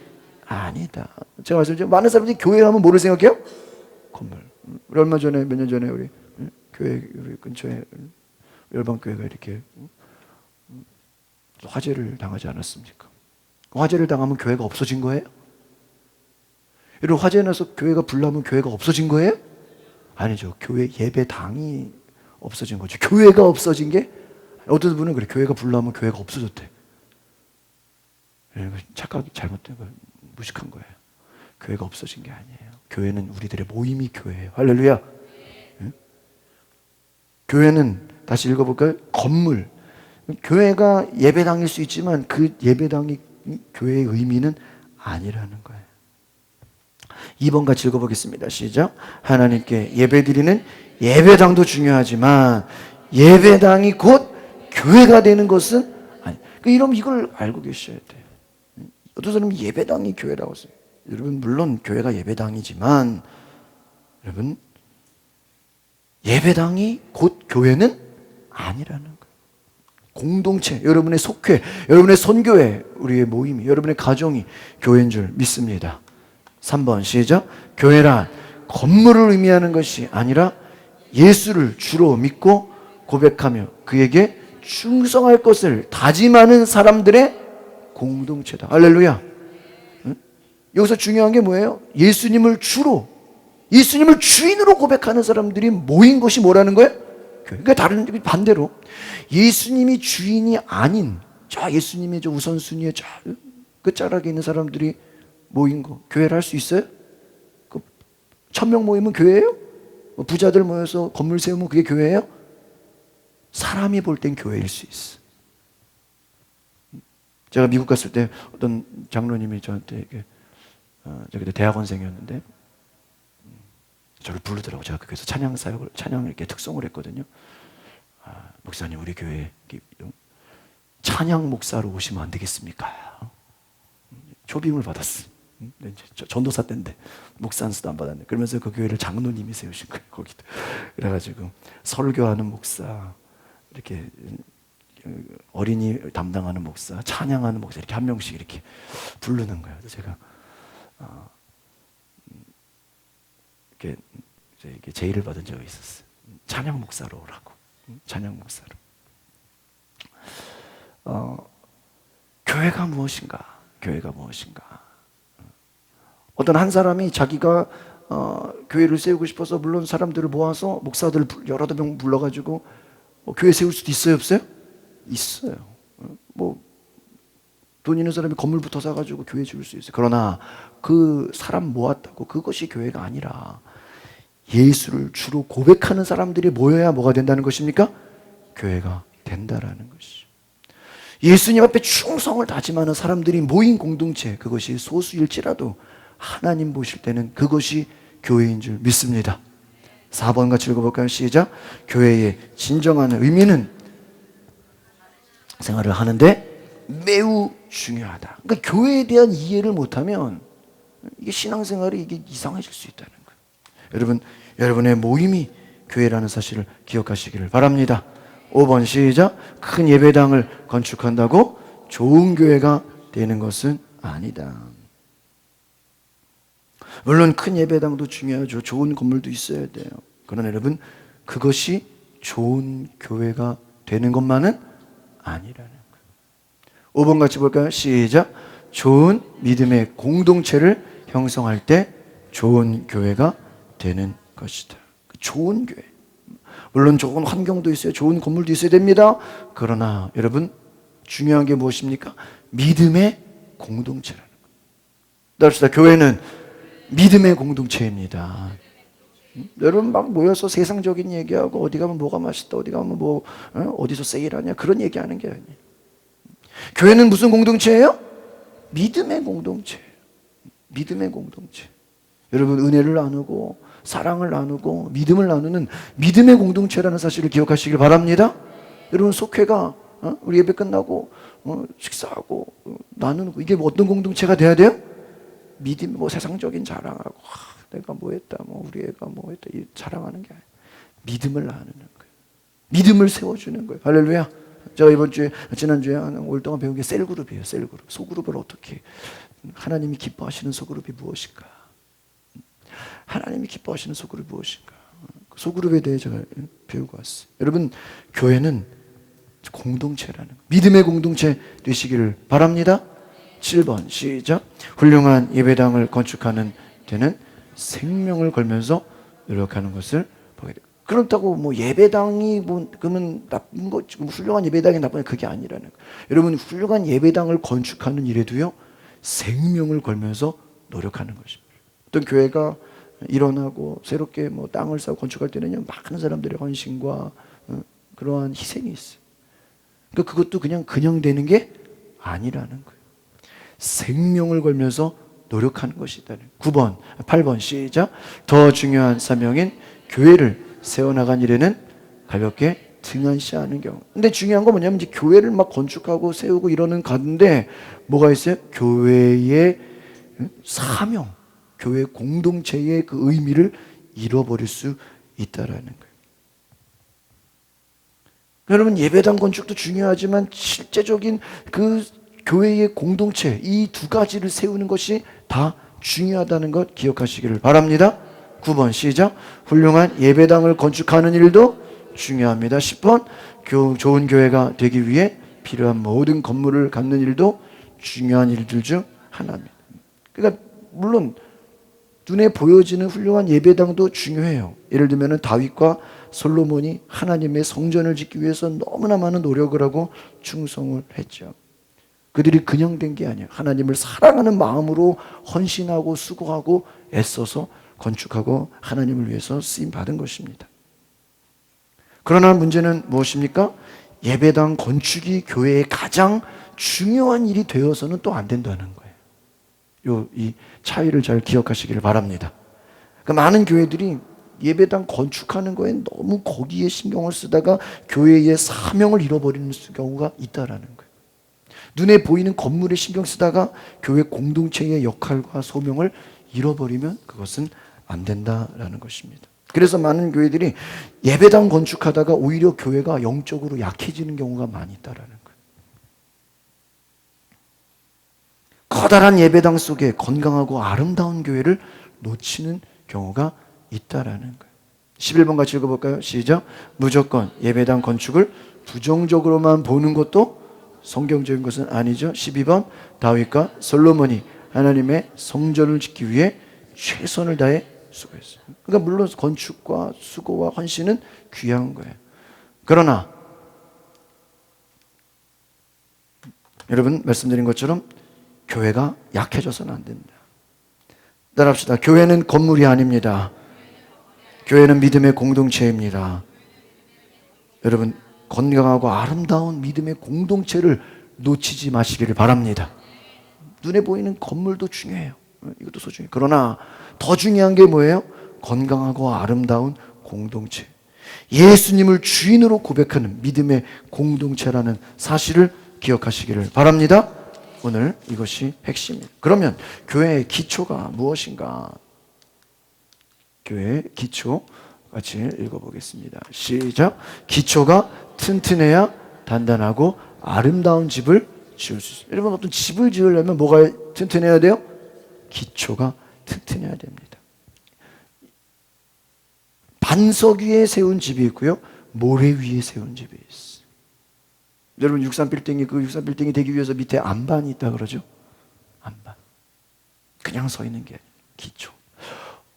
아니다. 제가 말씀드린 많은 사람들이 교회 하면 뭐를 생각해요? 건물. 우리 얼마 전에 몇 년 전에 우리 교회 우리 근처에 열방교회가 이렇게 화재를 당하지 않았습니까? 화재를 당하면 교회가 없어진 거예요? 여러분 화재 나서 교회가 불나면 교회가 없어진 거예요? 아니죠. 교회 예배당이 없어진 거죠. 교회가 없어진 게 어떤 분은 그래. 교회가 불나면 교회가 없어졌대. 착각이 잘못된 거 무식한 거예요. 교회가 없어진 게 아니에요. 교회는 우리들의 모임이 교회예요. 할렐루야. 응? 교회는 다시 읽어볼까요? 건물. 교회가 예배당일 수 있지만 그 예배당이 교회의 의미는 아니라는 거예요. 2번 같이 읽어보겠습니다. 시작. 하나님께 예배드리는 예배당도 중요하지만 예배당이 곧 교회가 되는 것은 아니. 그러니까 이걸 알고 계셔야 돼요. 어떤 사람은 예배당이 교회라고 써요. 여러분 물론 교회가 예배당이지만 여러분 예배당이 곧 교회는 아니라는 거예요. 공동체, 여러분의 속회, 여러분의 선교회, 우리의 모임이, 여러분의 가정이 교회인 줄 믿습니다. 3번 시작. 교회란 건물을 의미하는 것이 아니라 예수를 주로 믿고 고백하며 그에게 충성할 것을 다짐하는 사람들의 공동체다. 할렐루야. 응? 여기서 중요한 게 뭐예요? 예수님을 주로, 예수님을 주인으로 고백하는 사람들이 모인 것이 뭐라는 거예요? 그러니까 다른 반대로 예수님이 주인이 아닌 저 예수님의 저 우선순위에 저 끝자락에 있는 사람들이 모인 거 교회를 할 수 있어요? 1000명 모이면 교회예요? 부자들 모여서 건물 세우면 그게 교회예요? 사람이 볼 땐 교회일 수 있어. 제가 미국 갔을 때 어떤 장로님이 저한테 이렇게 제가 그때 대학원생이었는데 저를 부르더라고. 제가 그래서 찬양을 이렇게 특송을 했거든요. 목사님 우리 교회 찬양 목사로 오시면 안 되겠습니까? 초빙을 받았어. 전도사 때인데 목사 안수도 안 받았네. 그러면서 그 교회를 장로님이 세우신 거예요. 거기도. 그래가지고 설교하는 목사, 이렇게 어린이 담당하는 목사, 찬양하는 목사 이렇게 한 명씩 이렇게 부르는 거예요. 그래서 제가 이렇게 제의를 받은 적이 있었어요. 찬양 목사로 오라고. 찬양 목사로. 교회가 무엇인가? 교회가 무엇인가? 어떤 한 사람이 자기가 교회를 세우고 싶어서 물론 사람들을 모아서 목사들 여러 명 불러가지고 교회 세울 수도 있어요, 없어요? 있어요. 돈 있는 사람이 건물부터 사가지고 교회 지을 수 있어요. 그러나 그 사람 모았다고 그것이 교회가 아니라 예수를 주로 고백하는 사람들이 모여야 뭐가 된다는 것입니까? 교회가 된다라는 것이죠. 예수님 앞에 충성을 다짐하는 사람들이 모인 공동체, 그것이 소수일지라도 하나님 보실 때는 그것이 교회인 줄 믿습니다. 4번 같이 읽어볼까요? 시작. 교회의 진정한 의미는 생활을 하는데 매우 중요하다. 그러니까 교회에 대한 이해를 못하면 이게 신앙생활이 이게 이상해질 수 있다는 거예요. 여러분, 여러분의 모임이 교회라는 사실을 기억하시기를 바랍니다. 5번 시작. 큰 예배당을 건축한다고 좋은 교회가 되는 것은 아니다. 물론 큰 예배당도 중요하죠. 좋은 건물도 있어야 돼요. 그러나 여러분, 그것이 좋은 교회가 되는 것만은 아니라는 거예요. 5번 같이 볼까요? 시작. 좋은 믿음의 공동체를 형성할 때 좋은 교회가 되는 것이다. 좋은 교회. 물론 좋은 환경도 있어요. 좋은 건물도 있어야 됩니다. 그러나 여러분, 중요한 게 무엇입니까? 믿음의 공동체라는 거예요. 따릅시다. 교회는 믿음의 공동체입니다. 여러분 막 모여서 세상적인 얘기하고 어디 가면 뭐가 맛있다, 어디 가면 뭐 어디서 세일하냐 그런 얘기하는 게 아니에요. 교회는 무슨 공동체예요? 믿음의 공동체. 믿음의 공동체. 여러분 은혜를 나누고 사랑을 나누고 믿음을 나누는 믿음의 공동체라는 사실을 기억하시길 바랍니다. 여러분 속회가 우리 예배 끝나고 식사하고 나누는 거, 이게 뭐 어떤 공동체가 돼야 돼요? 믿음, 뭐 세상적인 자랑하고 내가 뭐 했다, 뭐 우리 애가 뭐 했다, 이 자랑하는 게 아니에요. 믿음을 나누는 거예요. 믿음을 세워주는 거예요. 할렐루야. 제가 지난주에 한 올 동안 배운 게 셀그룹이에요. 셀그룹. 소그룹을 어떻게, 하나님이 기뻐하시는 소그룹이 무엇일까? 하나님이 기뻐하시는 소그룹이 무엇인가? 그 소그룹에 대해 제가 배우고 왔어요. 여러분, 교회는 공동체라는 거예요. 믿음의 공동체 되시기를 바랍니다. 7번 시작. 훌륭한 예배당을 건축하는 데는 생명을 걸면서 노력하는 것을 보게 돼요. 그렇다고 뭐 예배당이 뭐 그러면 나쁜 거, 훌륭한 예배당이 나쁜 거, 그게 아니라는 거예요. 여러분, 훌륭한 예배당을 건축하는 일에도요 생명을 걸면서 노력하는 것입니다. 어떤 교회가 일어나고 새롭게 뭐 땅을 사고 건축할 때는요 많은 사람들의 헌신과 그러한 희생이 있어요. 그러니까 그것도 그냥 되는 게 아니라는 거예요. 생명을 걸면서 노력하는 것이다. 8번 시작. 더 중요한 사명인 교회를 세워나간 일에는 가볍게 등한시하는 경우. 근데 중요한 건 뭐냐면 이제 교회를 막 건축하고 세우고 이러는 가운데 뭐가 있어요? 교회의 사명, 교회 공동체의 그 의미를 잃어버릴 수 있다라는 거예요. 여러분, 예배당 건축도 중요하지만 실제적인 그 교회의 공동체, 이 두 가지를 세우는 것이 다 중요하다는 것 기억하시기를 바랍니다. 9번 시작. 훌륭한 예배당을 건축하는 일도 중요합니다. 10번 좋은 교회가 되기 위해 필요한 모든 건물을 갖는 일도 중요한 일들 중 하나입니다. 그러니까 물론 눈에 보여지는 훌륭한 예배당도 중요해요. 예를 들면 다윗과 솔로몬이 하나님의 성전을 짓기 위해서 너무나 많은 노력을 하고 충성을 했죠. 그들이 그냥 된 게 아니에요. 하나님을 사랑하는 마음으로 헌신하고 수고하고 애써서 건축하고 하나님을 위해서 쓰임 받은 것입니다. 그러나 문제는 무엇입니까? 예배당 건축이 교회의 가장 중요한 일이 되어서는 또 안 된다는 거예요. 이 차이를 잘 기억하시기를 바랍니다. 그러니까 많은 교회들이 예배당 건축하는 거에 너무 거기에 신경을 쓰다가 교회의 사명을 잃어버리는 경우가 있다라는 거예요. 눈에 보이는 건물에 신경 쓰다가 교회 공동체의 역할과 소명을 잃어버리면 그것은 안 된다라는 것입니다. 그래서 많은 교회들이 예배당 건축하다가 오히려 교회가 영적으로 약해지는 경우가 많이 있다라는 거예요. 커다란 예배당 속에 건강하고 아름다운 교회를 놓치는 경우가 있다라는 거예요. 11번 같이 읽어볼까요? 시작. 무조건 예배당 건축을 부정적으로만 보는 것도 성경적인 것은 아니죠. 12번 다윗과 솔로몬이 하나님의 성전을 짓기 위해 최선을 다해 수고했어요. 그러니까 물론 건축과 수고와 헌신은 귀한 거예요. 그러나 여러분 말씀드린 것처럼 교회가 약해져서는 안 됩니다. 따라합시다. 교회는 건물이 아닙니다. 교회는 믿음의 공동체입니다. 여러분 건강하고 아름다운 믿음의 공동체를 놓치지 마시기를 바랍니다. 눈에 보이는 건물도 중요해요. 이것도 소중해요. 그러나 더 중요한 게 뭐예요? 건강하고 아름다운 공동체. 예수님을 주인으로 고백하는 믿음의 공동체라는 사실을 기억하시기를 바랍니다. 오늘 이것이 핵심이에요. 그러면 교회의 기초가 무엇인가? 교회의 기초 같이 읽어보겠습니다. 시작. 기초가 튼튼해야 단단하고 아름다운 집을 지을 수 있어요. 여러분, 어떤 집을 지으려면 뭐가 튼튼해야 돼요? 기초가 튼튼해야 됩니다. 반석 위에 세운 집이 있고요, 모래 위에 세운 집이 있어요. 여러분, 63빌딩이 그 63빌딩이 되기 위해서 밑에 안반이 있다 그러죠? 안반. 그냥 서 있는 게 기초.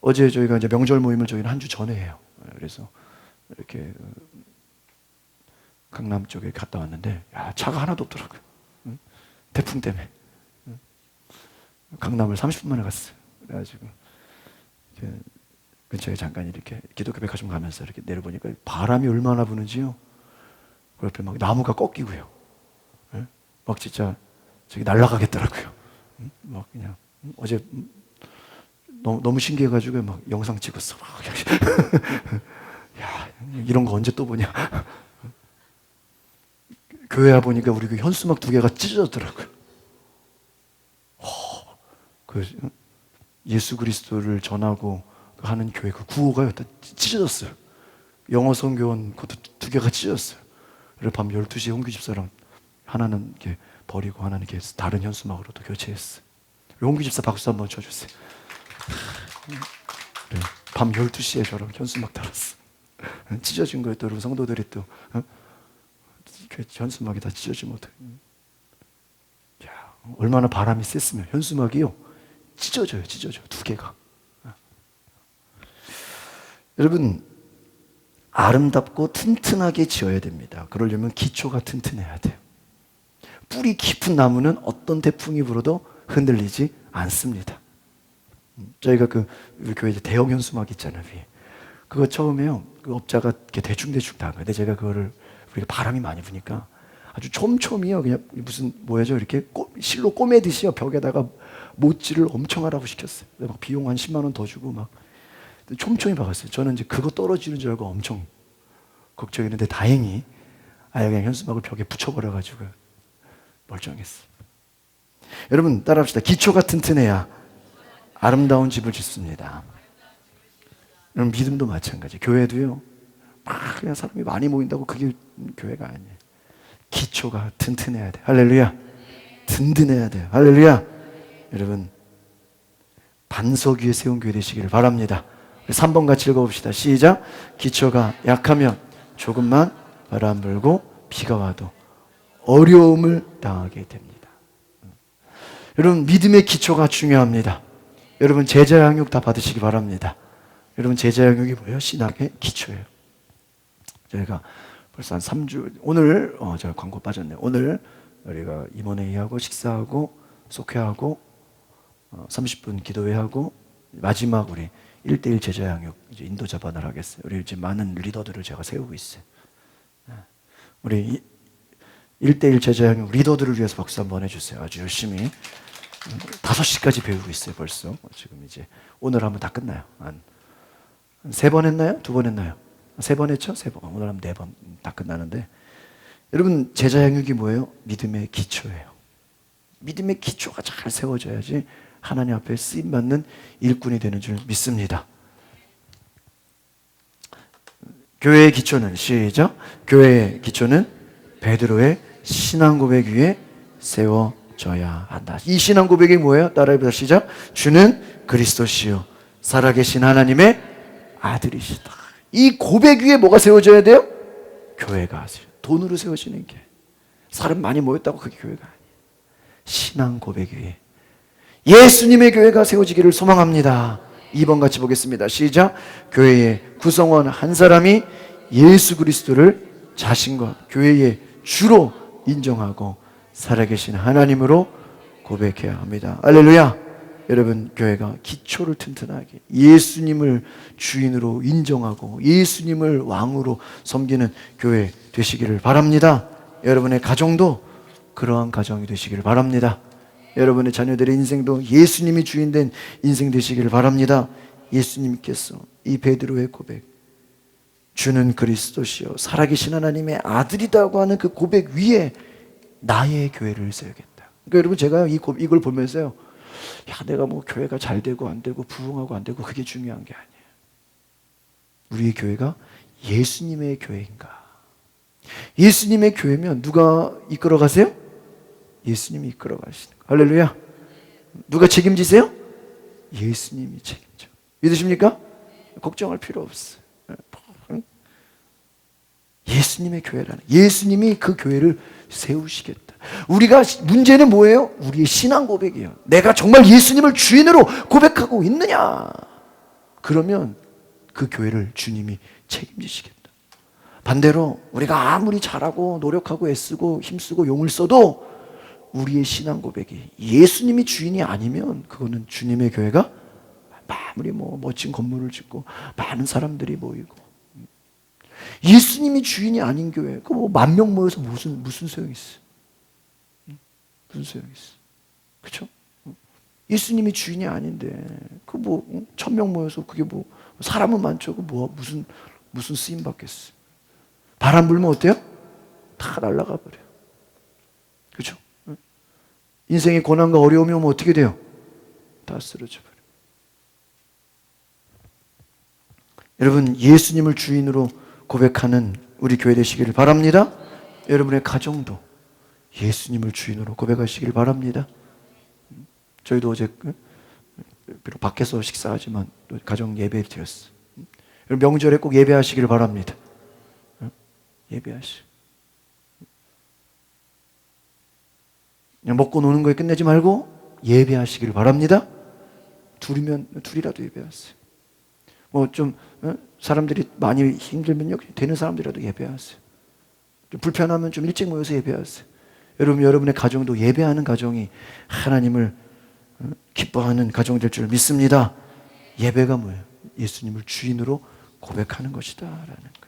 어제 저희가 이제 명절 모임을 저희는 한 주 전에 해요. 그래서 이렇게 강남 쪽에 갔다 왔는데, 야, 차가 하나도 없더라고요. 응? 태풍 때문에. 응? 강남을 30분 만에 갔어요. 그래가지고 근처에 잠깐 이렇게 기독교 백화점 가면서 이렇게 내려보니까 바람이 얼마나 부는지요. 그 옆에 막 나무가 꺾이고요. 응? 막 진짜 저기 날아가겠더라고요. 응? 막 그냥 어제 너무 신기해가지고 막 영상 찍었어. 야, 이런 거 언제 또 보냐. 교회 와 보니까 우리 그 현수막 2개가 찢어졌더라고요. 그 예수 그리스도를 전하고 하는 교회 그 구호가 찢어졌어요. 영어 성교원 그것도 2개가 찢어졌어요. 그래서 밤 12시에 홍규 집사랑 하나는 이렇게 버리고 하나는 이렇게 다른 현수막으로 또 교체했어요. 홍규 집사 박수 한번 쳐주세요. 네, 밤 12시에 저랑 현수막 달았어. 찢어진 거에 또 성도들이 또 현수막이 다 찢어지면 어떡해. 얼마나 바람이 셌으면 현수막이요 찢어져요. 2개가. 여러분, 아름답고 튼튼하게 지어야 됩니다. 그러려면 기초가 튼튼해야 돼요. 뿌리 깊은 나무는 어떤 태풍이 불어도 흔들리지 않습니다. 저희가 우리 교회 대형 현수막 있잖아요, 위에. 그거 처음에요, 그 업자가 이렇게 대충대충 다 한 거예요. 근데 제가 그거를, 우리가 바람이 많이 부니까 아주 촘촘히요, 그냥 무슨, 뭐야죠, 이렇게 실로 꼬매듯이요, 벽에다가 못질을 엄청 하라고 시켰어요. 막 비용 한 10만 원 더 주고 막 촘촘히 박았어요. 저는 이제 그거 떨어지는 줄 알고 엄청 걱정했는데 다행히 아예 그냥 현수막을 벽에 붙여버려가지고 멀쩡했어요. 여러분, 따라합시다. 기초가 튼튼해야 아름다운 집을 짓습니다. 여러분, 믿음도 마찬가지. 교회도요, 막 그냥 사람이 많이 모인다고 그게 교회가 아니에요. 기초가 튼튼해야 돼. 할렐루야. 든든해야 돼요. 할렐루야. 여러분, 반석 위에 세운 교회 되시기를 바랍니다. 3번 같이 읽어봅시다. 시작. 기초가 약하면 조금만 바람 불고 비가 와도 어려움을 당하게 됩니다. 여러분, 믿음의 기초가 중요합니다. 여러분, 제자 양육 다 받으시기 바랍니다. 여러분, 제자 양육이 뭐예요? 신학의 기초예요. 저희가 벌써 한 3주, 오늘 제가 광고 빠졌네요. 오늘 우리가 임원회의하고 식사하고 속회하고 30분 기도회하고 마지막 우리 1대1 제자 양육 이제 인도 자반을 하겠어요. 우리 이제 많은 리더들을 제가 세우고 있어요. 우리 1대1 제자 양육 리더들을 위해서 박수 한번 해주세요. 아주 열심히 5시까지 배우고 있어요. 벌써 지금 이제 오늘 하면 다 끝나요. 한 3번 했나요? 2번 했나요? 3번 했죠? 3번. 오늘 하면 4번 다 끝나는데, 여러분, 제자 양육이 뭐예요? 믿음의 기초예요. 믿음의 기초가 잘 세워져야지 하나님 앞에 쓰임받는 일꾼이 되는 줄 믿습니다. 교회의 기초는, 시작. 교회의 기초는 베드로의 신앙 고백 위에 세워져야 한다. 이 신앙 고백이 뭐예요? 따라해보자. 시작. 주는 그리스도시요 살아계신 하나님의 아들이시다. 이 고백 위에 뭐가 세워져야 돼요? 교회가. 돈으로 세워지는 게, 사람 많이 모였다고 그게 교회가 아니에요. 신앙 고백 위에 예수님의 교회가 세워지기를 소망합니다. 2번 같이 보겠습니다. 시작. 교회의 구성원 한 사람이 예수 그리스도를 자신과 교회의 주로 인정하고 살아계신 하나님으로 고백해야 합니다. 할렐루야. 여러분, 교회가 기초를 튼튼하게 예수님을 주인으로 인정하고 예수님을 왕으로 섬기는 교회 되시기를 바랍니다. 여러분의 가정도 그러한 가정이 되시기를 바랍니다. 여러분의 자녀들의 인생도 예수님이 주인된 인생 되시기를 바랍니다. 예수님께서 이 베드로의 고백, 주는 그리스도시요 살아계신 하나님의 아들이라고 하는 그 고백 위에 나의 교회를 세우겠다. 그러니까 여러분, 제가 이걸 보면서요, 야, 내가 뭐 교회가 잘 되고 안 되고 부흥하고 안 되고 그게 중요한 게 아니에요. 우리의 교회가 예수님의 교회인가, 예수님의 교회면 누가 이끌어 가세요? 예수님이 이끌어 가시는 거예요. 할렐루야. 누가 책임지세요? 예수님이 책임져. 믿으십니까? 걱정할 필요 없어요. 예수님의 교회라는, 예수님이 그 교회를 세우시겠다. 우리가 문제는 뭐예요? 우리의 신앙 고백이에요. 내가 정말 예수님을 주인으로 고백하고 있느냐? 그러면 그 교회를 주님이 책임지시겠다. 반대로 우리가 아무리 잘하고 노력하고 애쓰고 힘쓰고 용을 써도 우리의 신앙 고백이 예수님이 주인이 아니면 그거는 주님의 교회가 아무리 뭐 멋진 건물을 짓고 많은 사람들이 모이고, 예수님이 주인이 아닌 교회, 그 뭐 만 명 모여서 무슨 소용이 있어? 무슨 소용이 있어? 그렇죠? 예수님이 주인이 아닌데 그 뭐 1000명 모여서 그게 뭐 사람은 많죠. 그 뭐 무슨 쓰임 받겠어? 바람 불면 어때요? 다 날아가 버려. 그렇죠? 인생의 고난과 어려움이 오면 어떻게 돼요? 다 쓰러져 버려. 여러분, 예수님을 주인으로 고백하는 우리 교회 되시기를 바랍니다. 여러분의 가정도 예수님을 주인으로 고백하시길 바랍니다. 저희도 어제 비록 밖에서 식사하지만 또 가정 예배를 드렸어요. 여러분, 명절에 꼭 예배하시길 바랍니다. 예배하시. 그냥 먹고 노는 거에 끝내지 말고 예배하시길 바랍니다. 둘이라도 예배하세요. 뭐 좀 사람들이 많이 힘들면요, 되는 사람들이라도 예배하세요. 좀 불편하면 좀 일찍 모여서 예배하세요. 여러분의 가정도 예배하는 가정이 하나님을 기뻐하는 가정이 될 줄 믿습니다. 예배가 뭐예요? 예수님을 주인으로 고백하는 것이다 라는 거예요.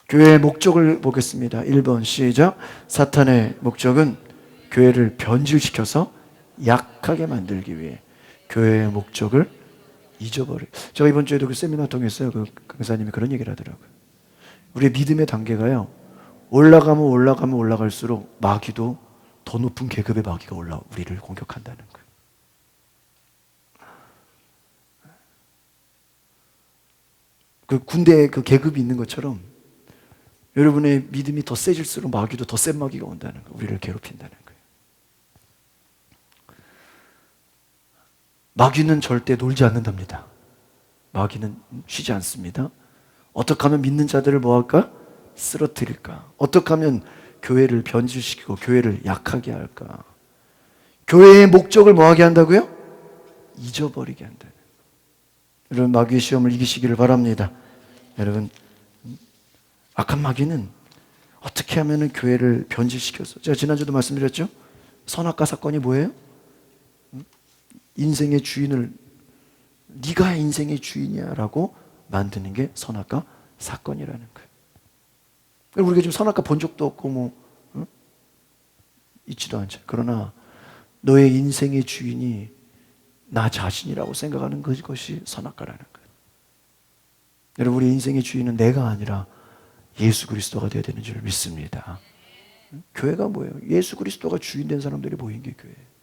교회의 목적을 보겠습니다. 1번 시작. 사탄의 목적은 교회를 변질시켜서 약하게 만들기 위해 교회의 목적을 잊어버려. 제가 이번 주에도 그 세미나 통했어요. 그 강사님이 그런 얘기를 하더라고요. 우리의 믿음의 단계가요, 올라가면 올라갈수록 마귀도 더 높은 계급의 마귀가 우리를 공격한다는 거예요. 그 군대에 그 계급이 있는 것처럼 여러분의 믿음이 더 세질수록 마귀도 더 센 마귀가 온다는 거예요. 우리를 괴롭힌다는 거예요. 마귀는 절대 놀지 않는답니다. 마귀는 쉬지 않습니다. 어떻게 하면 믿는 자들을 뭐할까? 쓰러뜨릴까? 어떻게 하면 교회를 변질시키고 교회를 약하게 할까? 교회의 목적을 뭐하게 한다고요? 잊어버리게 한다. 여러분, 마귀의 시험을 이기시기를 바랍니다. 여러분, 악한 마귀는 어떻게 하면 교회를 변질시켜서, 제가 지난주도 말씀드렸죠? 선악과 사건이 뭐예요? 인생의 주인을, 네가 인생의 주인이야 라고 만드는 게 선악과 사건이라는 거예요. 우리가 지금 선악과 본 적도 없고 있지도 않죠. 그러나 너의 인생의 주인이 나 자신이라고 생각하는 것이 선악과라는 거예요. 여러분, 우리 인생의 주인은 내가 아니라 예수 그리스도가 되어야 되는 줄 믿습니다. 교회가 뭐예요? 예수 그리스도가 주인 된 사람들이 모인 게 교회예요.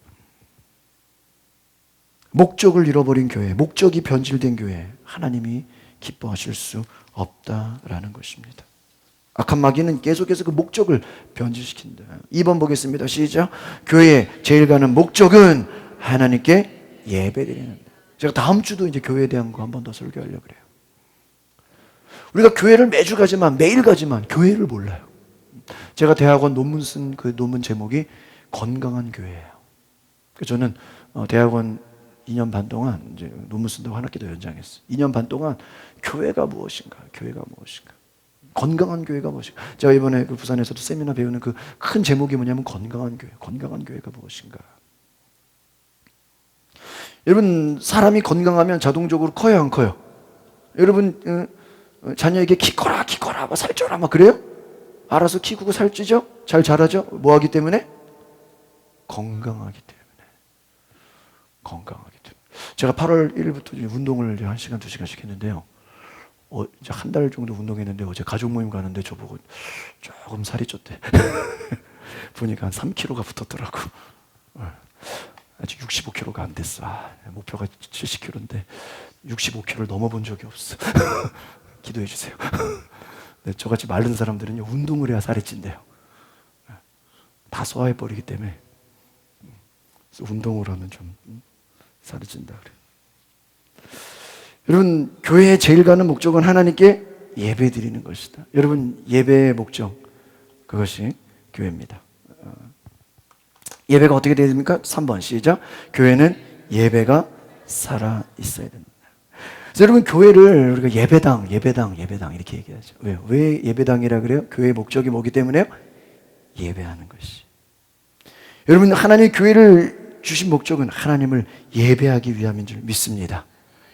목적을 잃어버린 교회, 목적이 변질된 교회, 하나님이 기뻐하실 수 없다라는 것입니다. 악한 마귀는 계속해서 그 목적을 변질시킨다. 2번 보겠습니다. 시작. 교회의 제일 가는 목적은 하나님께 예배드리는. 제가 다음 주도 이제 교회에 대한 거 한 번 더 설교하려고 그래요. 우리가 교회를 매주 가지만, 매일 가지만 교회를 몰라요. 제가 대학원 논문 쓴 그 논문 제목이 건강한 교회예요. 그래서 저는 대학원 2년 반 동안 이제 논문 쓴다고 한 학기 더 연장했어요. 2년 반 동안 교회가 무엇인가, 교회가 무엇인가, 건강한 교회가 무엇인가. 제가 이번에 그 부산에서도 세미나 배우는 그 큰 제목이 뭐냐면 건강한 교회, 건강한 교회가 무엇인가. 여러분, 사람이 건강하면 자동적으로 커요, 안 커요? 여러분, 자녀에게 키 커라, 막 살쪄라, 막 그래요? 알아서 키 크고 살찌죠? 잘 자라죠? 뭐 하기 때문에? 건강하기 때문에. 건강하기 때문에. 제가 8월 1일부터 운동을 1시간, 2시간씩 했는데요. 이제 한 달 정도 운동했는데 어제 가족 모임 가는데 저보고 조금 살이 쪘대. 보니까 한 3kg가 붙었더라고. 아직 65kg가 안 됐어. 목표가 70kg인데 65kg를 넘어본 적이 없어. 기도해 주세요. 네, 저같이 마른 사람들은요, 운동을 해야 살이 찐대요. 다 소화해버리기 때문에. 그래서 운동을 하면 좀 살이 찐다 그래요. 여러분, 교회에 제일 가는 목적은 하나님께 예배 드리는 것이다. 여러분, 예배의 목적, 그것이 교회입니다. 예배가 어떻게 되어야 됩니까? 3번 시작. 교회는 예배가 살아 있어야 된다. 그래서 여러분, 교회를 우리가 예배당 이렇게 얘기하죠. 왜요? 왜 예배당이라 그래요? 교회의 목적이 뭐기 때문에요? 예배하는 것이. 여러분, 하나님의 교회를 주신 목적은 하나님을 예배하기 위함인 줄 믿습니다.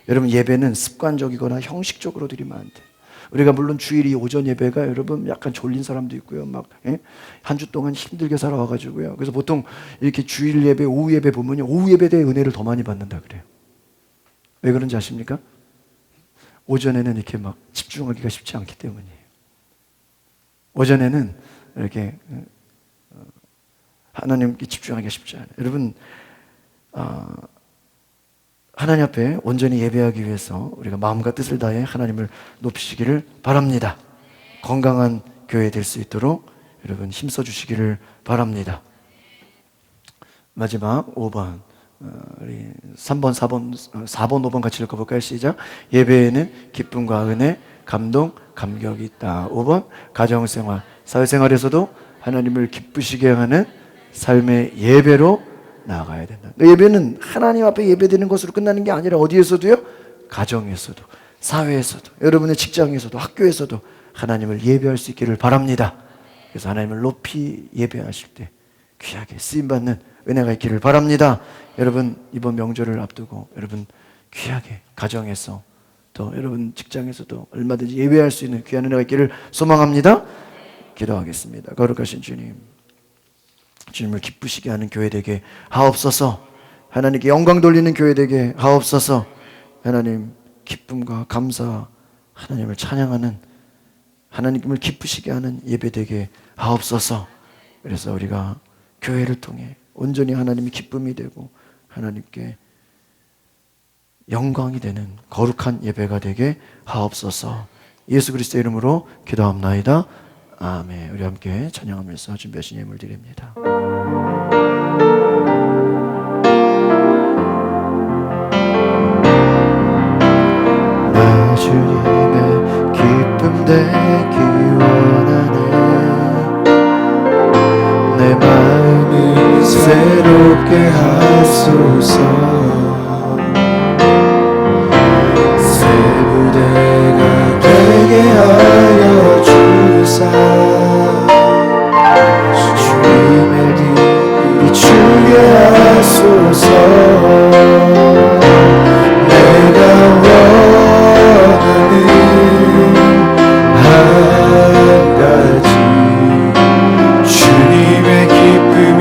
여러분, 예배는 습관적이거나 형식적으로 드리면 안 돼요. 우리가 물론 주일이 오전 예배가 여러분 약간 졸린 사람도 있고요. 막 한 주 동안 힘들게 살아와가지고요. 그래서 보통 이렇게 주일 예배, 오후 예배 보면요, 오후 예배 때 은혜를 더 많이 받는다 그래요. 왜 그런지 아십니까? 오전에는 이렇게 막 집중하기가 쉽지 않기 때문이에요. 오전에는 이렇게 하나님께 집중하기가 쉽지 않아요. 여러분, 하나님 앞에 온전히 예배하기 위해서 우리가 마음과 뜻을 다해 하나님을 높이시기를 바랍니다. 건강한 교회 될 수 있도록 여러분 힘써 주시기를 바랍니다. 마지막 5번, 우리 3번, 4번, 5번 같이 읽어볼까요? 시작. 예배에는 기쁨과 은혜, 감동, 감격이 있다. 5번, 가정생활, 사회생활에서도 하나님을 기쁘시게 하는 삶의 예배로 나아가야 된다. 예배는 하나님 앞에 예배드리는 것으로 끝나는 게 아니라 어디에서도요? 가정에서도, 사회에서도, 여러분의 직장에서도, 학교에서도 하나님을 예배할 수 있기를 바랍니다. 그래서 하나님을 높이 예배하실 때 귀하게 쓰임받는 은혜가 있기를 바랍니다. 여러분, 이번 명절을 앞두고 여러분 귀하게 가정에서 또 여러분 직장에서도 얼마든지 예배할 수 있는 귀한 은혜가 있기를 소망합니다. 기도하겠습니다. 거룩하신 주님, 주님을 기쁘시게 하는 교회 되게 하옵소서. 하나님께 영광 돌리는 교회 되게 하옵소서. 하나님, 기쁨과 감사, 하나님을 찬양하는, 하나님을 기쁘시게 하는 예배 되게 하옵소서. 그래서 우리가 교회를 통해 온전히 하나님이 기쁨이 되고 하나님께 영광이 되는 거룩한 예배가 되게 하옵소서. 예수 그리스도의 이름으로 기도합나이다. 아멘. 우리 함께 찬양하면서 준비하신 예물 드립니다. 나 주님의 기쁨 되기 원하네. 내 마음을 새롭게 하소서. 새 부대가 되게 하여 주사. 주님의 빛 비추게 하소서. 내가 원하는 한 가지, 주님의 기쁨이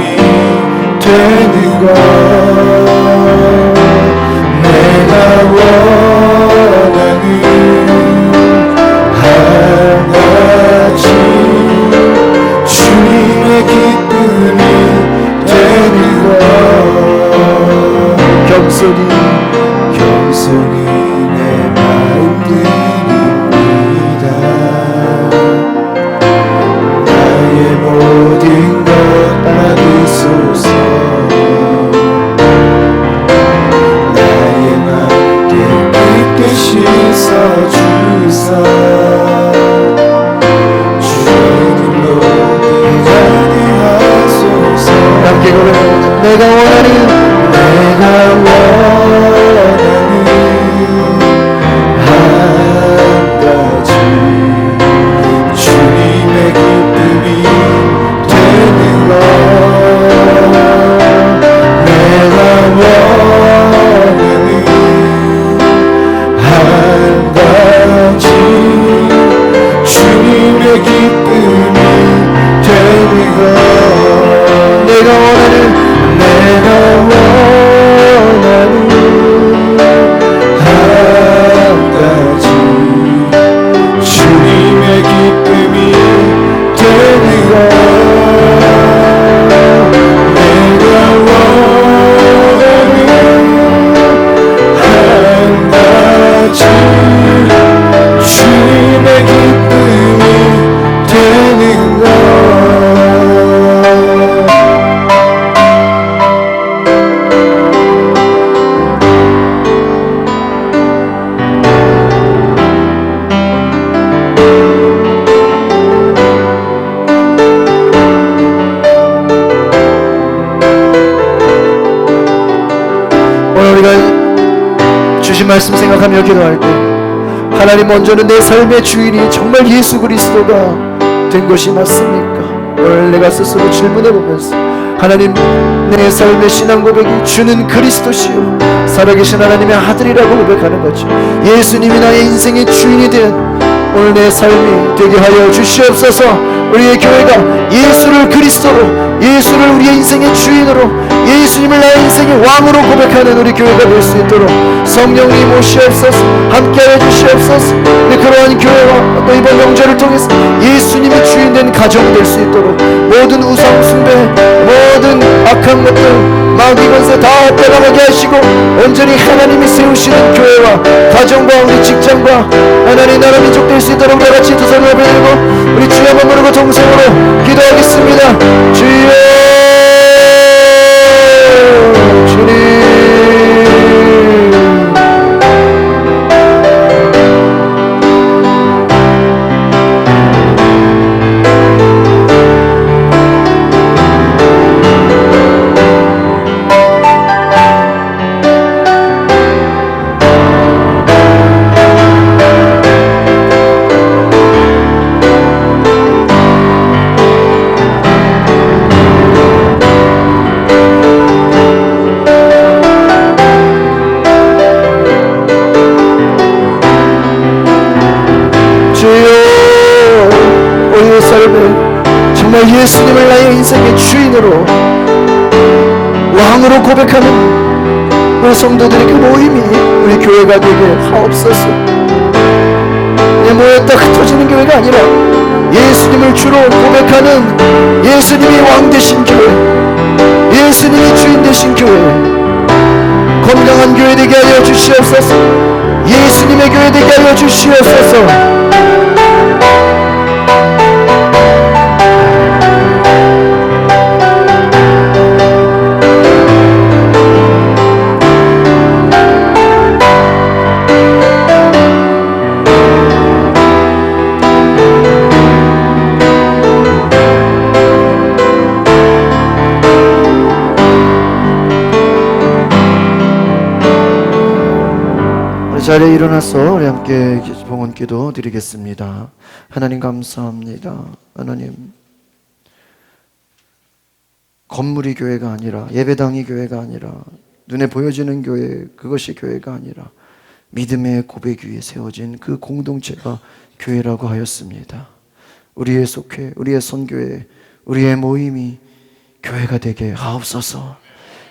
되는 것. 내가 원하는 한 가지, 주님의 기쁨이 되는 것. 겸손히 내 마음 드립니다. 나의 모든 것 받으소서. 나의 맘 깨끗이 씻어주사. 주님으로 가게 하소서. 함께 고백합니다. 내가 원하는 한 가지, 주님의 기쁨이 되는 것. 내가 원하는 한 가지, 주님의 기쁨이 되는 것. 내가 원하는 말씀 생각하며 기도할 때 하나님, 먼저는 내 삶의 주인이 정말 예수 그리스도가 된 것이 맞습니까? 오늘 내가 스스로 질문해 보면서 하나님, 내 삶의 신앙 고백이 주는 그리스도시요 살아계신 하나님의 아들이라고 고백하는 거죠. 예수님이 나의 인생의 주인이 된 오늘 내 삶이 되게 하여 주시옵소서. 우리의 교회가 예수를 그리스도로, 예수를 우리의 인생의 주인으로, 예수님을 나의 인생의 왕으로 고백하는 우리 교회가 될 수 있도록 성령님 오시옵소서. 함께하여 주시옵소서. 그러한 교회와 또 이번 명절을 통해서 예수님이 주인된 가정 될 수 있도록 모든 우상 숭배, 모든 악한 것들, 마귀 권세 다 떠나가게 하시고 온전히 하나님이 세우시는 교회와 가정과 우리 직장과 하나님 나라 민족 될 수 있도록 우리 같이 두 손을 들고 우리 주여 한번 부르고 동성으로 기도하겠습니다. 주여, 주님. 예수님을 나의 인생의 주인으로 왕으로 고백하는 우리 성도들의 그 모임이 우리 교회가 되게 하옵소서. 그냥 모였다 흩어지는 교회가 아니라 예수님을 주로 고백하는 예수님이 왕 되신 교회, 예수님이 주인 되신 교회, 건강한 교회 되게 하여 주시옵소서. 예수님의 교회 되게 하여 주시옵소서. 자리에 일어나서 우리 함께 봉헌 기도 드리겠습니다. 하나님 감사합니다. 하나님, 건물이 교회가 아니라, 예배당이 교회가 아니라, 눈에 보여지는 교회, 그것이 교회가 아니라 믿음의 고백 위에 세워진 그 공동체가 교회라고 하였습니다. 우리의 속회, 우리의 선교회, 우리의 모임이 교회가 되게 하옵소서.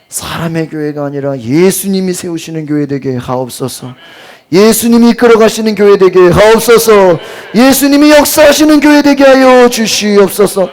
사람의 교회가 아니라 예수님이 세우시는 교회 되게 하옵소서. 예수님이 이끌어가시는 교회 되게 하옵소서. 예수님이 역사하시는 교회 되게 하여 주시옵소서.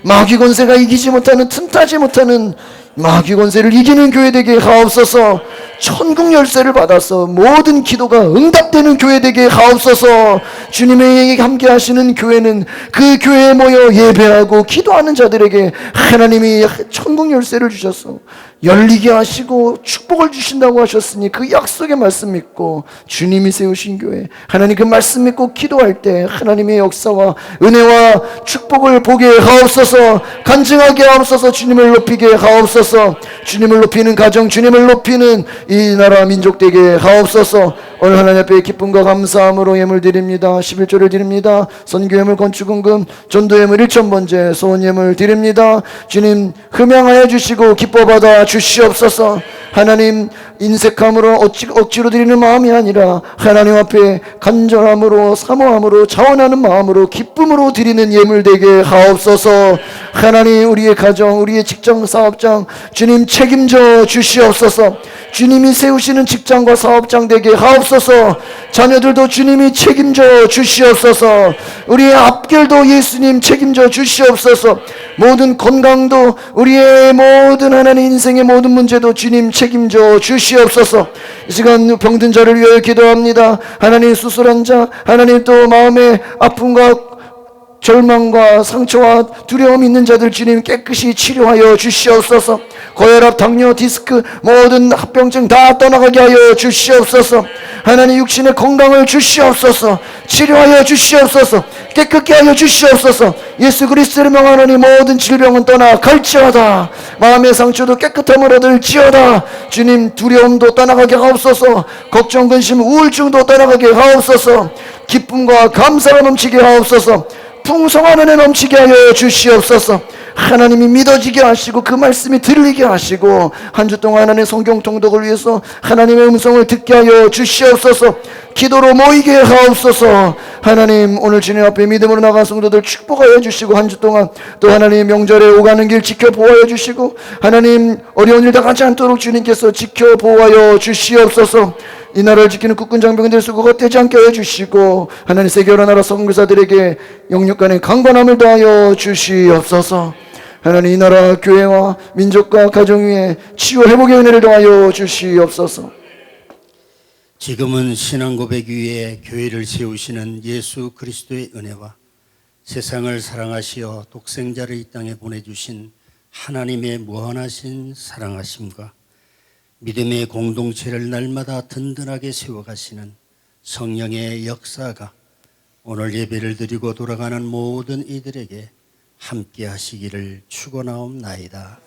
마귀 권세가 이기지 못하는, 틈타지 못하는 마귀 권세를 이기는 교회 되게 하옵소서. 천국 열쇠를 받아서 모든 기도가 응답되는 교회 되게 하옵소서. 주님의 함께 하시는 교회는 그 교회에 모여 예배하고 기도하는 자들에게 하나님이 천국 열쇠를 주셔서 열리게 하시고 축복을 주신다고 하셨으니 그 약속의 말씀 믿고 주님이 세우신 교회, 하나님 그 말씀 믿고 기도할 때 하나님의 역사와 은혜와 축복을 보게 하옵소서. 간증하게 하옵소서. 주님을 높이게 하옵소서. 주님을 높이는 가정, 주님을 높이는 이 나라 민족 되게 하옵소서. 오늘 하나님 앞에 기쁨과 감사함으로 예물 드립니다. 11조를 드립니다. 선교예물, 건축금금, 전도예물 1,000번째, 소원예물 드립니다. 주님 흠양하여 주시고 기뻐받아 주시옵소서. 하나님 인색함으로 억지로 드리는 마음이 아니라 하나님 앞에 간절함으로, 사모함으로, 자원하는 마음으로, 기쁨으로 드리는 예물 되게 하옵소서. 하나님 우리의 가정, 우리의 직장, 사업장 주님 책임져 주시옵소서. 주님이 세우시는 직장과 사업장 되게 하옵소서. 자녀들도 주님이 책임져 주시옵소서. 우리의 앞길도 예수님 책임져 주시옵소서. 모든 건강도, 우리의 모든 하나님 인생의 모든 문제도 주님 책임져 주시옵소서. 이 시간 병든 자를 위하여 기도합니다. 하나님 수술한 자, 하나님 또 마음의 아픔과 절망과 상처와 두려움 있는 자들 주님 깨끗이 치료하여 주시옵소서. 고혈압, 당뇨, 디스크 모든 합병증 다 떠나가게 하여 주시옵소서. 하나님 육신의 건강을 주시옵소서. 치료하여 주시옵소서. 깨끗게 하여 주시옵소서. 예수 그리스도를 명하노니 모든 질병은 떠나 갈지어다. 마음의 상처도 깨끗함을 얻을지어다. 주님, 두려움도 떠나가게 하옵소서. 걱정, 근심, 우울증도 떠나가게 하옵소서. 기쁨과 감사가 넘치게 하옵소서. 풍성한 은혜 넘치게 하여 주시옵소서. 하나님이 믿어지게 하시고 그 말씀이 들리게 하시고 한 주 동안 하나님의 성경 통독을 위해서 하나님의 음성을 듣게 하여 주시옵소서. 기도로 모이게 하옵소서. 하나님, 오늘 주님 앞에 믿음으로 나간 성도들 축복하여 주시고 한 주 동안 또 하나님 명절에 오가는 길 지켜보호하여 주시고 하나님 어려운 일 당하지 않도록 주님께서 지켜보호하여 주시옵소서. 이 나라를 지키는 국군 장병들 수고 헛되지 않게 하여 주시고 하나님 세계 여러 나라 선교사들에게 영육 간의 강건함을 더하여 주시옵소서. 하나님 이 나라 교회와 민족과 가정 위에 치유 회복의 은혜를 더하여 주시옵소서. 지금은 신앙 고백 위에 교회를 세우시는 예수 그리스도의 은혜와 세상을 사랑하시어 독생자를 이 땅에 보내주신 하나님의 무한하신 사랑하심과 믿음의 공동체를 날마다 든든하게 세워가시는 성령의 역사가 오늘 예배를 드리고 돌아가는 모든 이들에게 함께 하시기를 축원하옵나이다.